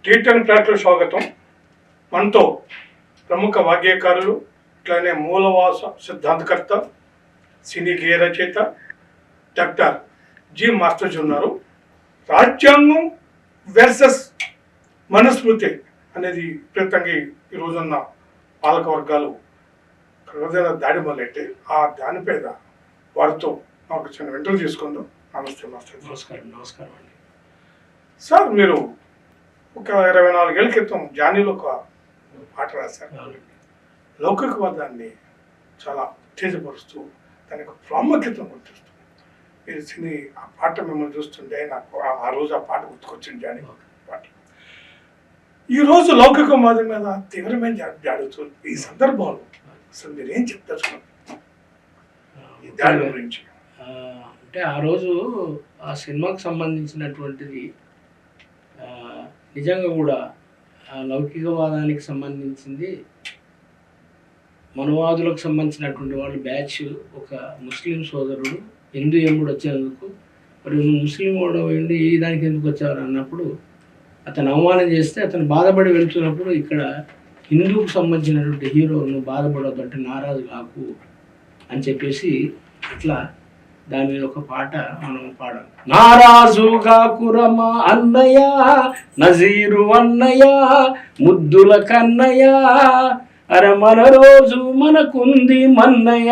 టీటన్ ప్లాట్లో స్వాగతం. మనతో ప్రముఖ వాగ్గేయకారులు, ఇట్లానే మూలవాస సిద్ధాంతకర్త, సినీ గేయ రచయిత డాక్టర్ జి మాస్టర్జీ ఉన్నారు. రాజ్యాంగం వర్సెస్ మనుస్మృతి అనేది విపరీతంగా ఈ రోజున్న పాలక వర్గాలు ప్రజల దాడి మొదలెట్టి ఆ దానిపై వారితో మాకు చిన్న ఇంటర్వ్యూ తీసుకుందాం. నమస్తే మాస్టర్. నమస్కారం అండి సార్, మీరు ఒక 24 ఏళ్ల క్రితం జానీలో ఒక పాట రాశారు. లౌకికవాదాన్ని చాలా ఉత్తేజపరుస్తూ దానికి ప్రాముఖ్యతను గుర్తిస్తూ మీరు సినీ ఆ పాట మిమ్మల్ని చూస్తుంటే నాకు ఆ రోజు ఆ పాట గుర్తుకొచ్చింది. జానీ పాట ఈరోజు లౌకికవాదం మీద తీవ్రమైన జాడుతుంది. ఈ సందర్భంలో అసలు మీరు ఏం చెప్తారు ఈ దాడి గురించి? అంటే ఆ రోజు ఆ సినిమాకు సంబంధించినటువంటిది నిజంగా కూడా లౌకికవాదానికి సంబంధించింది. మనవాదులకు సంబంధించినటువంటి వాళ్ళు బ్యాచ్ ఒక ముస్లిం సోదరుడు హిందూ ఎమ్ముడు వచ్చేందుకు, మరి నువ్వు ముస్లిం వాడు ఏంటి ఈ దానికి ఎందుకు వచ్చారు అన్నప్పుడు అతను అవమానం చేస్తే అతను బాధపడి వెళ్తున్నప్పుడు ఇక్కడ హిందూకు సంబంధించినటువంటి హీరో నువ్వు బాధపడవద్దు అంటే నారాజు కాకు అని చెప్పేసి అట్లా దాని మీద ఒక పాట మనం పాడాలి. నారాజుగా కురమా అన్నయ్య, నజీరు అన్నయ్య, ముద్దుల కన్నయ్య, అరే మన రోజు మనకుంది మన్నయ్య,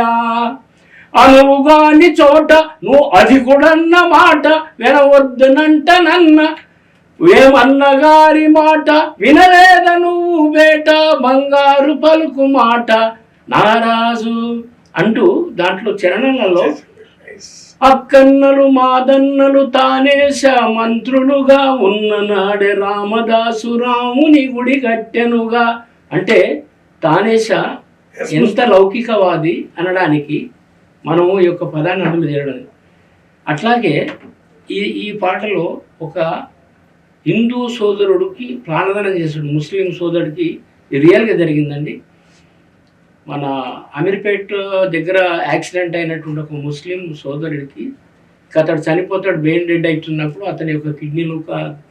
అనువుగాని చోట నువ్వు అది కూడన్న మాట వినవద్దునంట నన్న, ఏమన్నగారి మాట వినలేద నువ్వు బేట, బంగారు పలుకు మాట నారాజు అంటూ దాంట్లో చరణాలలో అక్కన్నలు మాదన్నలు తానేశ మంత్రులుగా ఉన్న నాడే రామదాసు రాముని గుడి కట్టెనుగా అంటే తానేశ ఎంత లౌకికవాది అనడానికి మనము ఈ యొక్క పదాన్ని అడుగు చేయడం. అట్లాగే ఈ పాటలో ఒక హిందూ సోదరుడికి ప్రాణదానం చేశాడు, ముస్లిం సోదరుడికి రియల్గా జరిగిందండి. మన అమీర్పేట్ దగ్గర యాక్సిడెంట్ అయినటువంటి ఒక ముస్లిం సోదరుడికి అతడు చనిపోతాడు, బ్రెయిన్ డెడ్ అవుతున్నప్పుడు అతని యొక్క కిడ్నీలు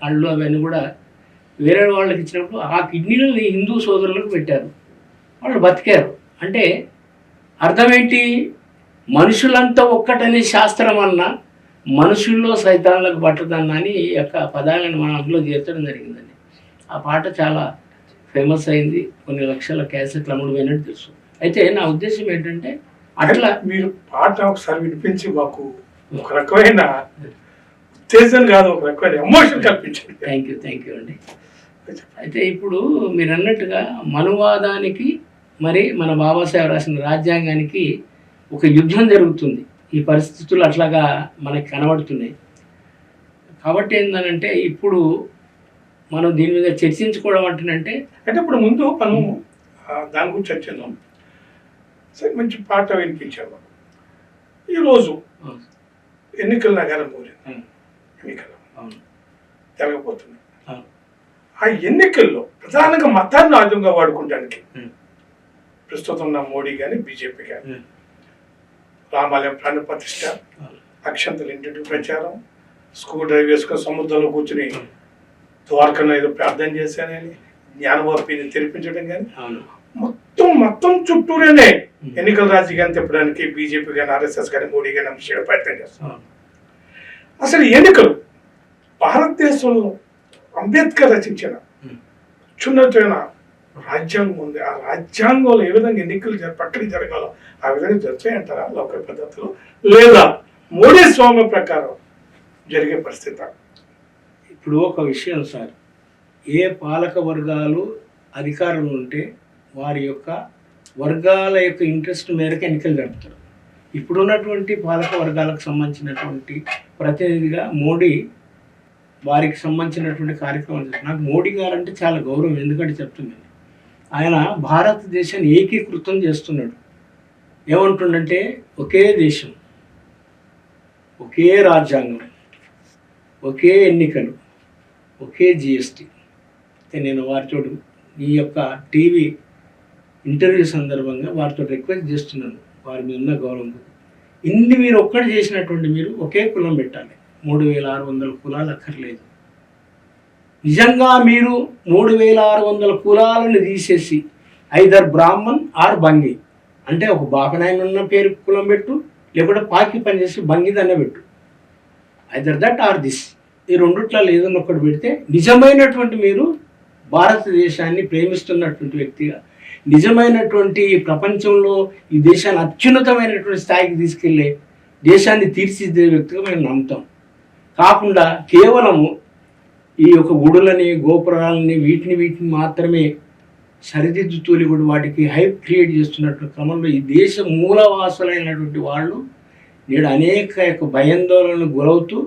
కళ్ళు అవన్నీ కూడా వేరే వాళ్ళకి ఇచ్చినప్పుడు ఆ కిడ్నీలని హిందూ సోదరులకు పెట్టారు, వాళ్ళు బతికారు. అంటే అర్థం ఏంటి? మనుషులంతా ఒక్కటని శాస్త్రం అన్నా మనుషుల్లో సైతాన్లకు పట్టదన్నా అని ఈ యొక్క పదాలను మనం అందులో చేర్చడం జరిగిందండి. ఆ పాట చాలా ఫేమస్ అయింది, కొన్ని లక్షల క్యాసెట్లు అమ్ముడు పోయినట్టు తెలుసు. అయితే నా ఉద్దేశం ఏంటంటే అట్లా మీరు పాట ఒకసారి వినిపించి మాకు ఒక రకమైన ఉత్తేజం కాదు, ఒక రకమైన ఎమోషన్ కల్పించండి. థ్యాంక్ యూ అండి. అయితే ఇప్పుడు మీరు అన్నట్టుగా మనువాదానికి మరి మన బాబాసాహెబ్ రాసిన రాజ్యాంగానికి ఒక యుద్ధం జరుగుతుంది. ఈ పరిస్థితులు అట్లాగా మనకి కనబడుతున్నాయి. కాబట్టి ఏంటంటే ఇప్పుడు మనం దీని మీద చర్చించుకోవడం అంటే ఇప్పుడు ముందు మనం దాని గురించి చర్చిద్దాం. సరే, మంచి పాట వినిపించాము. ఈరోజు ఎన్నికల నగరం ఎన్నికలు జరగబోతున్నాయి. ఆ ఎన్నికల్లో ప్రధానంగా మతాన్ని ఆయుధంగా వాడుకోవడానికి ప్రస్తుతం ఉన్న మోడీ కానీ బీజేపీ కానీ రామాలయం ప్రాణ ప్రతిష్ట, అక్షంతలు ఇంటింటికి ప్రచారం, స్కూల్ డ్రైవ్ వేసుకొని సముద్రంలో కూర్చుని ద్వారకలో ఏదో ప్రార్థన చేశానని జ్ఞానవాపిని తెరిపించడం కానీ మొత్తం చుట్టూరేనే ఎన్నికల రాజకీయాన్ని తిప్పడానికి బీజేపీ కానీ ఆర్ఎస్ఎస్ కానీ మోడీ కానీ అంశాలు ప్రయత్నం చేస్తారు. అసలు ఎన్నికలు భారతదేశంలో అంబేద్కర్ రచించిన అత్యున్నతమైన రాజ్యాంగం ఉంది. ఆ రాజ్యాంగంలో ఏ విధంగా ఎన్నికలు పక్కన జరగాలో ఆ విధంగా జరుగుతాయంటారా లౌకిక పద్ధతిలో, లేదా మోడీ స్వామి ప్రకారం జరిగే పరిస్థితి? ఇప్పుడు ఒక విషయం సార్, ఏ పాలక వర్గాలు అధికారంలో ఉంటే వారి యొక్క వర్గాల యొక్క ఇంట్రెస్ట్ మేరకు ఎన్నికలు జరుపుతారు. ఇప్పుడున్నటువంటి పాలక వర్గాలకు సంబంధించినటువంటి ప్రతినిధిగా మోడీ వారికి సంబంధించినటువంటి కార్యక్రమాలు చేస్తారు. నాకు మోడీ గారు అంటే చాలా గౌరవం. ఎందుకంటే చెప్తున్నాను, ఆయన భారతదేశాన్ని ఏకీకృతం చేస్తున్నాడు. ఏమంటుండంటే ఒకే దేశం, ఒకే రాజ్యాంగం, ఒకే ఎన్నికలు, ఒకే జిఎస్టీ. నేను వారితో ఈ యొక్క టీవీ ఇంటర్వ్యూ సందర్భంగా వారితో రిక్వెస్ట్ చేస్తున్నాను, వారి మీద ఉన్న గౌరవం. ఇన్ని మీరు ఒక్కటి చేసినటువంటి మీరు ఒకే కులం పెట్టాలి. 3600 కులాలు అక్కర్లేదు. నిజంగా మీరు 3600 కులాలను తీసేసి ఐదర్ బ్రాహ్మణ్ ఆర్ బంగి, అంటే ఒక బాపనాయన ఉన్న పేరు కులం పెట్టు, లేకుంటే పాకి పనిచేసి బంగిదన్న పెట్టు, ఐదర్ దట్ ఆర్ దిస్, ఈ రెండిట్లలో ఏదన్నా ఒకటి పెడితే నిజమైనటువంటి మీరు భారతదేశాన్ని ప్రేమిస్తున్నటువంటి వ్యక్తిగా, నిజమైనటువంటి ప్రపంచంలో ఈ దేశాన్ని అత్యున్నతమైనటువంటి స్థాయికి తీసుకెళ్లే, దేశాన్ని తీర్చిదిద్దే వ్యక్తిగా మేము నమ్ముతాం. కాకుండా కేవలము ఈ యొక్క గుడులని గోపురాలని వీటిని మాత్రమే సరిదిద్దుతూలి కూడా వాటికి హైప్ క్రియేట్ చేస్తున్నటువంటి క్రమంలో ఈ దేశ మూలవాసులైనటువంటి వాళ్ళు నేడు అనేక యొక్క భయాందోళనకు గురవుతూ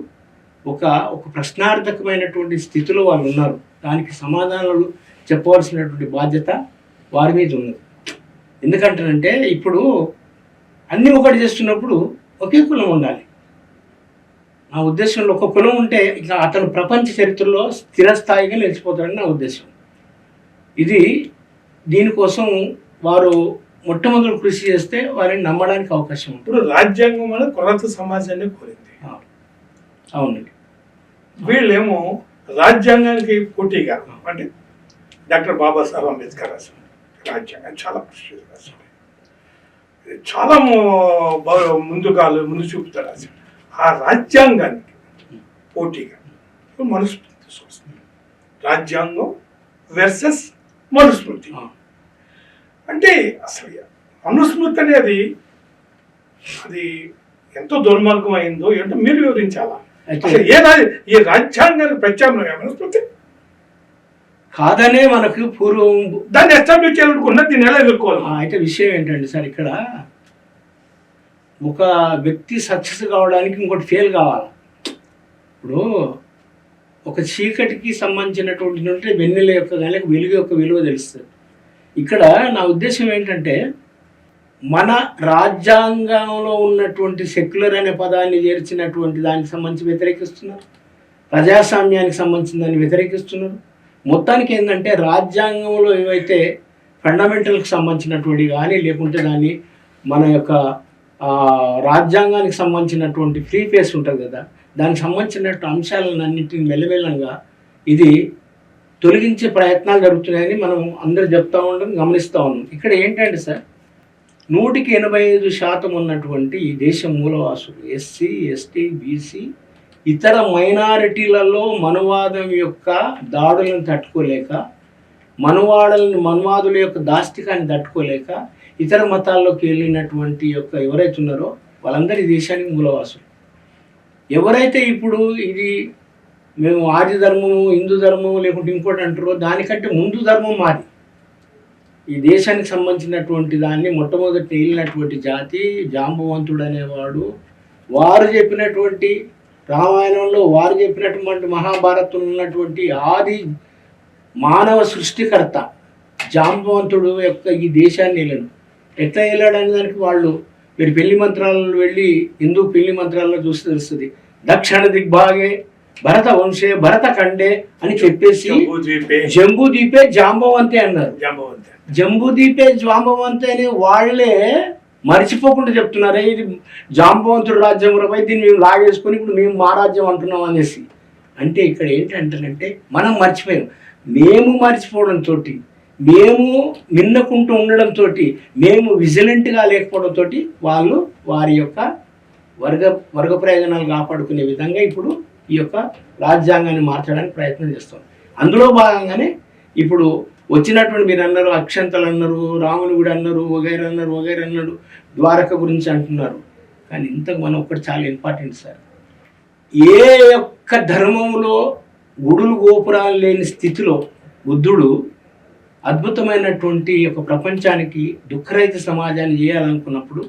ఒక ప్రశ్నార్థకమైనటువంటి స్థితిలో వాళ్ళు ఉన్నారు. దానికి సమాధానాలు చెప్పవలసినటువంటి బాధ్యత వారి మీద ఉన్నది. ఎందుకంటారంటే ఇప్పుడు అన్నీ ఒకటి చేస్తున్నప్పుడు ఒకే కులం ఉండాలి. నా ఉద్దేశంలో ఒక కులం ఉంటే ఇక అతను ప్రపంచ చరిత్రలో స్థిరస్థాయిగా నిలిచిపోతాడని నా ఉద్దేశం. దీనికోసం వారు మొట్టమొదటి కృషి చేస్తే వారిని నమ్మడానికి అవకాశం ఉంటుంది. ఇప్పుడు రాజ్యాంగం అనేది కొరత సమాజాన్ని కోరింది. అవునండి. వీళ్ళేమో రాజ్యాంగానికి పోటీగా అంటే డాక్టర్ బాబాసాహెబ్ అంబేద్కర్ రాశారు రాజ్యాంగం, చాలా కృషి రాశారు, చాలా ముందు చూపుతారు రాశారు. ఆ రాజ్యాంగానికి పోటీగా మనుస్మృతి తీసుకొస్తుంది. రాజ్యాంగం వర్సెస్ మనుస్మృతి. అంటే అసలు మనుస్మృతి అనేది అది ఎంతో దుర్మార్గం అయిందో ఏంటో మీరు వివరించాలా? ఈ రాజ్యాంగానికి ప్రత్యామ్నాయం మనుస్మృతి కాదనే మనకు పూర్వం దాన్ని ఎస్టాబ్లిష్ చేయాలనుకున్నా దీన్ని ఎలా ఎదుర్కోవాలి? అయితే విషయం ఏంటంటే సార్, ఇక్కడ ఒక వ్యక్తి సక్సెస్ కావడానికి ఇంకోటి ఫెయిల్ కావాలి. ఇప్పుడు ఒక చీకటికి సంబంధించినటువంటి ఉంటే వెన్నెల యొక్క కానీ వెలుగు యొక్క విలువ తెలుస్తుంది. ఇక్కడ నా ఉద్దేశం ఏంటంటే మన రాజ్యాంగంలో ఉన్నటువంటి సెక్యులర్ అనే పదాన్ని చేర్చినటువంటి దానికి సంబంధించి వ్యతిరేకిస్తున్నారు, ప్రజాస్వామ్యానికి సంబంధించిన దాన్ని వ్యతిరేకిస్తున్నారు. మొత్తానికి ఏంటంటే రాజ్యాంగంలో ఏవైతే ఫండమెంటల్కి సంబంధించినటువంటి కానీ లేకుంటే దాన్ని మన యొక్క రాజ్యాంగానికి సంబంధించినటువంటి ఫ్రీ ఫేస్ ఉంటుంది కదా, దానికి సంబంధించినటువంటి అంశాలను అన్నింటిని మెల్లమెల్లంగా ఇది తొలగించే ప్రయత్నాలు జరుగుతున్నాయని మనం అందరూ చెప్తా ఉండడం గమనిస్తూ ఉన్నాం. ఇక్కడ ఏంటంటే సార్, 185% ఉన్నటువంటి ఈ దేశ మూలవాసులు ఎస్సీ, ఎస్టీ, బీసీ, ఇతర మైనారిటీలలో మనువాదం యొక్క దాడులను తట్టుకోలేక, మనువాదుల యొక్క దాష్టికాన్ని తట్టుకోలేక ఇతర మతాల్లోకి వెళ్ళినటువంటి యొక్క ఎవరైతే ఉన్నారో వాళ్ళందరూ ఈ దేశానికి మూలవాసులు. ఎవరైతే ఇప్పుడు ఇది మేము ఆది ధర్మము, హిందూ ధర్మం లేకుంటే ఇంకోటి అంటారో దానికంటే ముందు ధర్మం మాది. ఈ దేశానికి సంబంధించినటువంటి దాన్ని మొట్టమొదటి వెళ్ళినటువంటి జాతి జాంబవంతుడు అనేవాడు. వారు చెప్పినటువంటి రామాయణంలో వారు చెప్పినటువంటి మహాభారతంలో ఉన్నటువంటి ఆది మానవ సృష్టికర్త జాంబవంతుడు యొక్క ఈ దేశాన్ని వెళ్ళను ఎట్లా వెళ్ళాడని దానికి వాళ్ళు మీరు పెళ్లి మంత్రాలలో వెళ్ళి హిందూ పెళ్లి మంత్రాల్లో చూస్తే తెలుస్తుంది. దక్షిణ దిగ్భాగే భరత వంశే భరత ఖండే అని చెప్పేసి జంబూద్వీపే జాంబవంతే అన్నారు. జంబూద్వీపే జాంబవంతే అని వాళ్ళే మర్చిపోకుండా చెప్తున్నారే ఇది జాంబవంతుడు రాజ్యం రూపాయి, దీన్ని మేము లాగేసుకొని ఇప్పుడు మేము మా రాజ్యం అంటున్నాం అనేసి. అంటే ఇక్కడ ఏంటంటేనంటే మనం మర్చిపోయాం. మేము మర్చిపోవడంతో, మేము నిన్నకుంటూ ఉండడంతో, మేము విజిలెంట్గా లేకపోవడంతో వాళ్ళు వారి యొక్క వర్గ ప్రయోజనాలు కాపాడుకునే విధంగా ఇప్పుడు ఈ యొక్క రాజ్యాంగాన్ని మార్చడానికి ప్రయత్నం చేస్తాం. అందులో భాగంగానే ఇప్పుడు వచ్చినటువంటి మీరు అన్నారు అక్షంతలు అన్నారు, రాముని గుడి అన్నారు, వగైరా అన్నారు, ద్వారక గురించి అంటున్నారు. కానీ ఇంతకు మనం ఒకటి చాలా ఇంపార్టెంట్ సార్, ఏ యొక్క ధర్మంలో గుడులు గోపురాలు లేని స్థితిలో బుద్ధుడు అద్భుతమైనటువంటి ఒక ప్రపంచానికి దుఃఖరహిత సమాజాన్ని చేయాలనుకున్నప్పుడు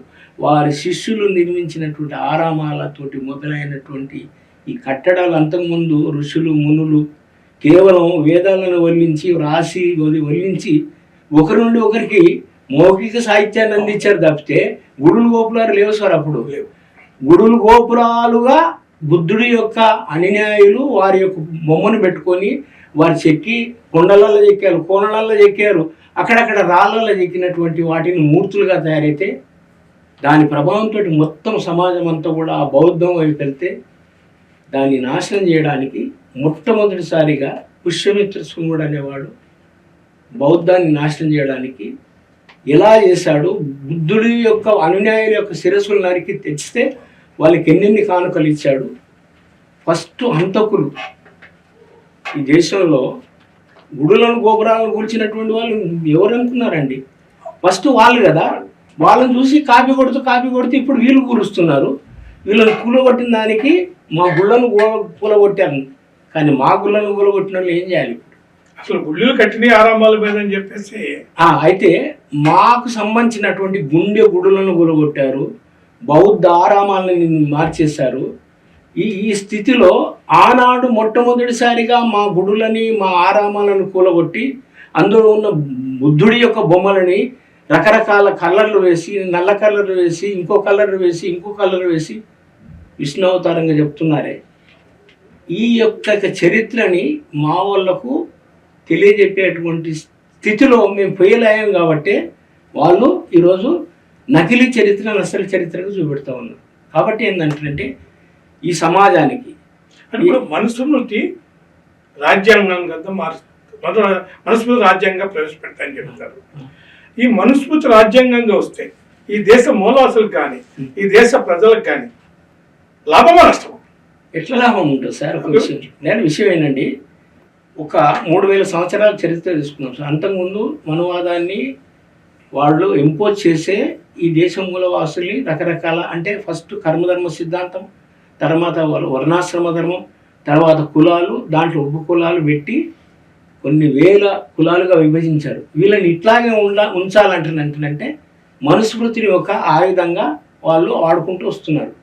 వారి శిష్యులు నిర్మించినటువంటి ఆరామాలతోటి మొదలైనటువంటి ఈ కట్టడాలు అంతకుముందు ఋషులు మునులు కేవలం వేదాలను వల్లించి రాసి వల్లించి ఒకరి నుండి ఒకరికి మౌఖిక సాహిత్యాన్ని అందించారు తప్పితే గుడులు గోపురాలు లేవు సార్. అప్పుడు గుడులు గోపురాలుగా బుద్ధుడి యొక్క అనుయాయులు వారి యొక్క బొమ్మను పెట్టుకొని వారు చెక్కి కొండలలో చెక్కారు, కోనలలో చెక్కారు, అక్కడక్కడ రాళ్ళలో చెక్కినటువంటి వాటిని మూర్తులుగా తయారైతే దాని ప్రభావంతో మొత్తం సమాజం అంతా కూడా ఆ బౌద్ధం వైపు వెళ్తే దాన్ని నాశనం చేయడానికి మొట్టమొదటిసారిగా పుష్యమిత్ర శృంగుడు అనేవాడు బౌద్ధాన్ని నాశనం చేయడానికి ఎలా చేశాడు, బుద్ధుడి యొక్క అనుయాయుల యొక్క శిరస్సులు నరికి తెచ్చితే వాళ్ళకి ఎన్నెన్ని కానుకలు ఇచ్చాడు. ఫస్ట్ హంతకులు ఈ దేశంలో గుడులను గోపురాలను కూల్చినటువంటి వాళ్ళు ఎవరు అనుకున్నారండి? ఫస్ట్ వాళ్ళు కదా. వాళ్ళని చూసి కాపీ కొడుతూ ఇప్పుడు వీళ్ళు కూలుస్తున్నారు. వీళ్ళని కూలగొట్టిన దానికి మా గుళ్ళను కూలగొట్టారు. కానీ మా గుళ్ళను కూలగొట్టిన వాళ్ళు ఏం చేయాలి? అసలు గుళ్ళు కట్టిన ఆరంభాల మీద అని చెప్పేసి అయితే మాకు సంబంధించినటువంటి గుండె గుడులను కూలగొట్టారు, బౌద్ధ ఆరామాలను మార్చేశారు. ఈ స్థితిలో ఆనాడు మొట్టమొదటిసారిగా మా గుడులని మా ఆరామాలను కూలగొట్టి అందులో ఉన్న బుద్ధుడి యొక్క బొమ్మలని రకరకాల కలర్లు వేసి, నల్ల కలర్లు వేసి, ఇంకో కలర్ వేసి విష్ణు అవతారంగా చెప్తున్నారే. ఈ యొక్క చరిత్రని మా వాళ్ళకు తెలియజెప్పేటువంటి స్థితిలో మేము ఫెయిల్ అయ్యాం కాబట్టి వాళ్ళు ఈరోజు నకిలీ చరిత్రను అసలు చరిత్రగా చూపెడతా ఉన్నారు. కాబట్టి ఏంటంటే ఈ సమాజానికి ఇప్పుడు మనుస్మృతి రాజ్యాంగంగా మనుస్మృతి రాజ్యాంగంగా ప్రవేశపెడతాయని చెప్తారు. ఈ మనుస్మృతి రాజ్యాంగంగా వస్తే ఈ దేశ మూలవాసులకు కానీ ఈ దేశ ప్రజలకు కానీ లాభమా నష్టమా? ఎట్లా లాభం ఉంటుంది సార్? ఒక విషయం ఏంటండి, ఒక 3000 సంవత్సరాల చరిత్ర తీసుకున్నాం సార్. అంతకుముందు మనువాదాన్ని వాళ్ళు ఇంపోజ్ చేసే ఈ దేశం మూలవాసుల్ని రకరకాల, అంటే ఫస్ట్ కర్మధర్మ సిద్ధాంతం, తర్వాత వాళ్ళు వర్ణాశ్రమ ధర్మం, తర్వాత కులాలు, దాంట్లో ఉప కులాలు పెట్టి కొన్ని వేల కులాలుగా విభజించారు. వీళ్ళని ఇట్లాగే ఉంచాలంటే మనుస్మృతిని ఒక ఆయుధంగా వాళ్ళు వాడుకుంటూ వస్తున్నారు.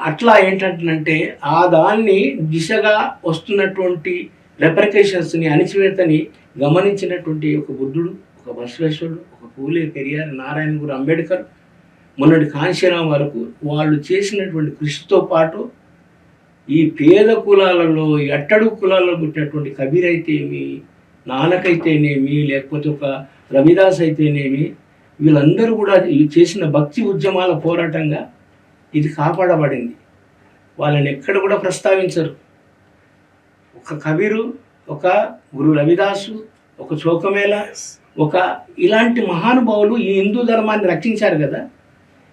అట్లా ఏంటంటే ఆ దాన్ని దిశగా వస్తున్నటువంటి రెప్రికేషన్స్ని, అణిచివేతని గమనించినటువంటి ఒక బుద్ధుడు, ఒక బసవేశ్వరుడు, ఒక పూలే, పెరియార్, నారాయణ గురు, అంబేద్కర్, మొన్నటి కాంశీరాం వరకు వాళ్ళు చేసినటువంటి కృషితో పాటు ఈ పేద కులాలలో, ఈ అట్టడుగు కులాలలో పుట్టినటువంటి కబీర్ అయితేమి, నానక్ అయితేనేమి, లేకపోతే ఒక రవిదాస్ అయితేనేమి, వీళ్ళందరూ కూడా చేసిన భక్తి ఉద్యమాల పోరాటంగా ఇది కాపాడబడింది. వాళ్ళని ఎక్కడ కూడా ప్రస్తావించరు. ఒక కబీరు, ఒక గురు రవిదాసు, ఒక చోకమేళ, ఒక ఇలాంటి మహానుభావులు ఈ హిందూ ధర్మాన్ని రక్షించారు కదా.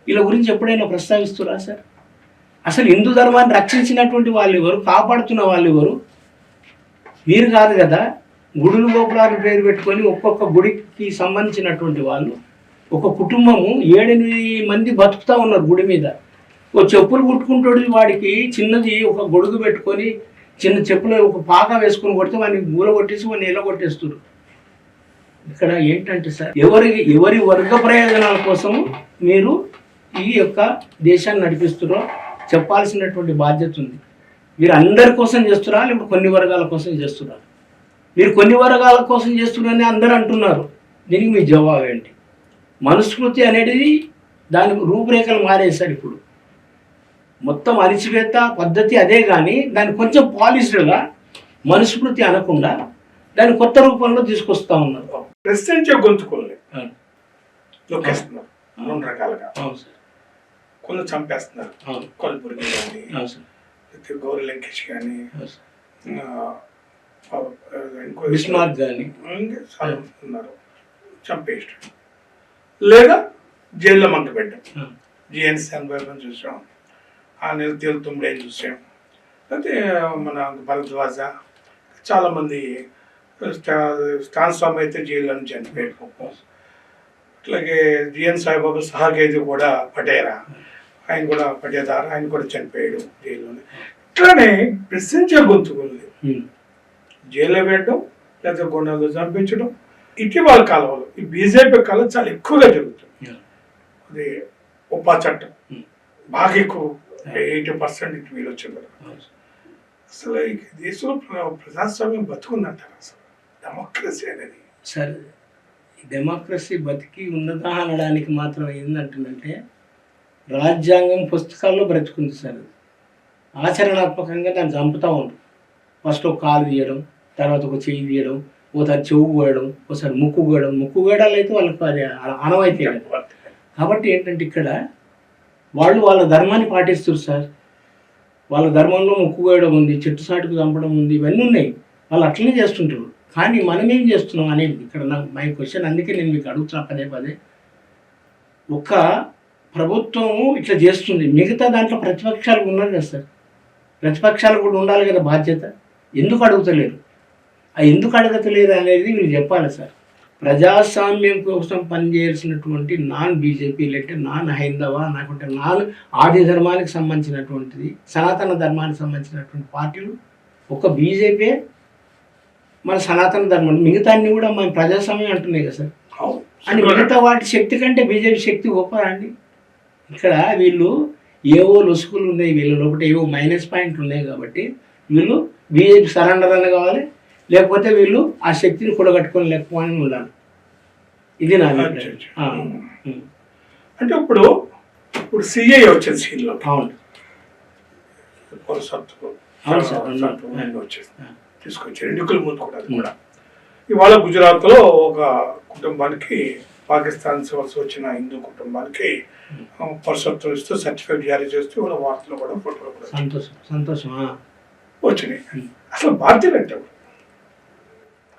వీళ్ళ గురించి ఎప్పుడైనా ప్రస్తావిస్తురా సార్? అసలు హిందూ ధర్మాన్ని రక్షించినటువంటి వాళ్ళు ఎవరు? కాపాడుతున్న వాళ్ళు ఎవరు? వీరు కాదు కదా. గుడులు గోపురాలు పేరు పెట్టుకొని ఒక్కొక్క గుడికి సంబంధించినటువంటి వాళ్ళు, ఒక కుటుంబము 7-8 మంది బతుకుతూ ఉన్నారు గుడి మీద. ఓ చెప్పులు కుట్టుకుంటాడు, వాడికి చిన్నది ఒక గొడుగు పెట్టుకొని చిన్న చెప్పులు ఒక పాక వేసుకొని కొడితే వాడిని మూల కొట్టేసి వాడిని నీళ్ళ కొట్టేస్తారు. ఇక్కడ ఏంటంటే సార్, ఎవరి వర్గ ప్రయోజనాల కోసం మీరు ఈ యొక్క దేశాన్ని నడిపిస్తున్నారో చెప్పాల్సినటువంటి బాధ్యత ఉంది. మీరు అందరి కోసం చేస్తున్నారా, లేకపోతే కొన్ని వర్గాల కోసం చేస్తున్నారా? మీరు కొన్ని వర్గాల కోసం చేస్తున్నారని అందరూ అంటున్నారు. దీనికి మీ జవాబు ఏంటి? మనుస్మృతి అనేది దాని రూపురేఖలు మారేశారు. ఇప్పుడు మొత్తం అణిచివేత పద్ధతి అదే, కానీ దాన్ని కొంచెం పాలిష్డ్గా మనుస్మృతి అనకుండా దాన్ని కొత్త రూపంలో తీసుకొస్తా ఉన్నారు. ప్రశ్నించే గొంతుకుల్ని నొక్కేస్తున్నారు 2 రకాలుగా. కొన్ని చంపేస్తున్నారు, కొల్పురి కానీ, గౌరీ లంకేష్ కానీ, విస్మార్క్ కానీ ఉన్నారు, చంపేయడం లేదా జైల్లో మంట పెట్టాం. జిఎన్ శాన్బాబు చూసాం, ఆ నెల తుమ్మిడేని చూసాం, అయితే మన భరద్వాజ, చాలామంది స్వామి అయితే జైల్లో నుంచి చనిపోయాడు. అట్లాగే జిఎన్ సాయిబాబు సహాఖైదీ కూడా పటేరా, ఆయన కూడా పటేదార్, ఆయన కూడా చనిపోయాడు జైల్లోనే. ఇట్లానే ప్రశ్నించే గొంతుకుల్ని జైల్లో పెట్టడం లేదా గుండాలు చంపించడం ఇటీవల కాలంలో ఈ బీజేపీ కాలం చాలా ఎక్కువగా జరుగుతుంది. అది ఉపా చట్టం బాగా ఎక్కువ 80% వీలు వచ్చింది. అసలు ఈ దేశంలో ప్రజాస్వామ్యం బతుకుందంటారు. అసలు డెమోక్రసీ అనేది సరే, డెమోక్రసీ బతికి ఉన్నదా అనడానికి మాత్రం ఏంటంటుందంటే రాజ్యాంగం పుస్తకాల్లో బ్రతుకుంది సార్. ఆచరణాత్మకంగా దాన్ని చంపుతూ ఉంటాం. ఫస్ట్ ఒక కాలు తీయడం, తర్వాత ఒక చెయ్యి తీయడం, ఒకసారి చెవు కోయడం, ఒకసారి ముక్కు కోయడం. ముక్కు కోయడాలు అయితే వాళ్ళకి అది అనవైతే. కాబట్టి ఏంటంటే ఇక్కడ వాళ్ళు వాళ్ళ ధర్మాన్ని పాటిస్తారు సార్. వాళ్ళ ధర్మంలో ముక్కు కోయడం ఉంది, చెట్టు సాటుకు చంపడం ఉంది, ఇవన్నీ ఉన్నాయి. వాళ్ళు అట్లనే చేస్తుంటారు. కానీ మనం ఏం చేస్తున్నాం అనేది ఇక్కడ నాకు మై క్వశ్చన్. అందుకే నేను మీకు అడుగుతున్నా పదే పదే. ఒక ప్రభుత్వం ఇట్లా చేస్తుంది, మిగతా దాంట్లో ప్రతిపక్షాలు ఉన్నారు కదా సార్, ప్రతిపక్షాలు కూడా ఉండాలి కదా బాధ్యత. ఎందుకు అడుగుతలేరు? ఆ ఎందుకు అడగతలేరు అనేది మీరు చెప్పాలి సార్. ప్రజాస్వామ్యం కోసం పనిచేయాల్సినటువంటి నాన్ బీజేపీ లేకపోతే నాన్ హైందవ లేకుంటే నాన్ ఆది ధర్మానికి సంబంధించినటువంటిది, సనాతన ధర్మానికి సంబంధించినటువంటి పార్టీలు ఒక బీజేపీ మన సనాతన ధర్మం, మిగతా అన్ని కూడా మన ప్రజాస్వామ్యం అంటున్నాయి కదా సార్. అని మిగతా వాటి శక్తి కంటే బీజేపీ శక్తి గొప్ప అండి. ఇక్కడ వీళ్ళు ఏవో లొసుకులు ఉన్నాయి, వీళ్ళ లోపల ఏవో మైనస్ పాయింట్లు ఉన్నాయి కాబట్టి వీళ్ళు బీజేపీ సరెండర్ అని కావాలి, లేకపోతే వీళ్ళు ఆ శక్తిని కూడగట్టుకొని లేకపోని ఉండాలి. ఇది నా అంటే ఇప్పుడు సిఐ వచ్చింది సీన్లో. అవును వచ్చేసి తీసుకొచ్చారు ఎన్నికల ముందు కూడా. అది కూడా ఇవాళ గుజరాత్లో ఒక కుటుంబానికి, పాకిస్తాన్ వలస వచ్చిన హిందూ కుటుంబానికి పౌరసత్వం ఇస్తూ సర్టిఫికేట్ జారీ చేస్తూ ఇవాళ వార్తలు కూడా ఫోటోలు కూడా సంతోషం వచ్చినాయి. అసలు భారతీయులు అంటే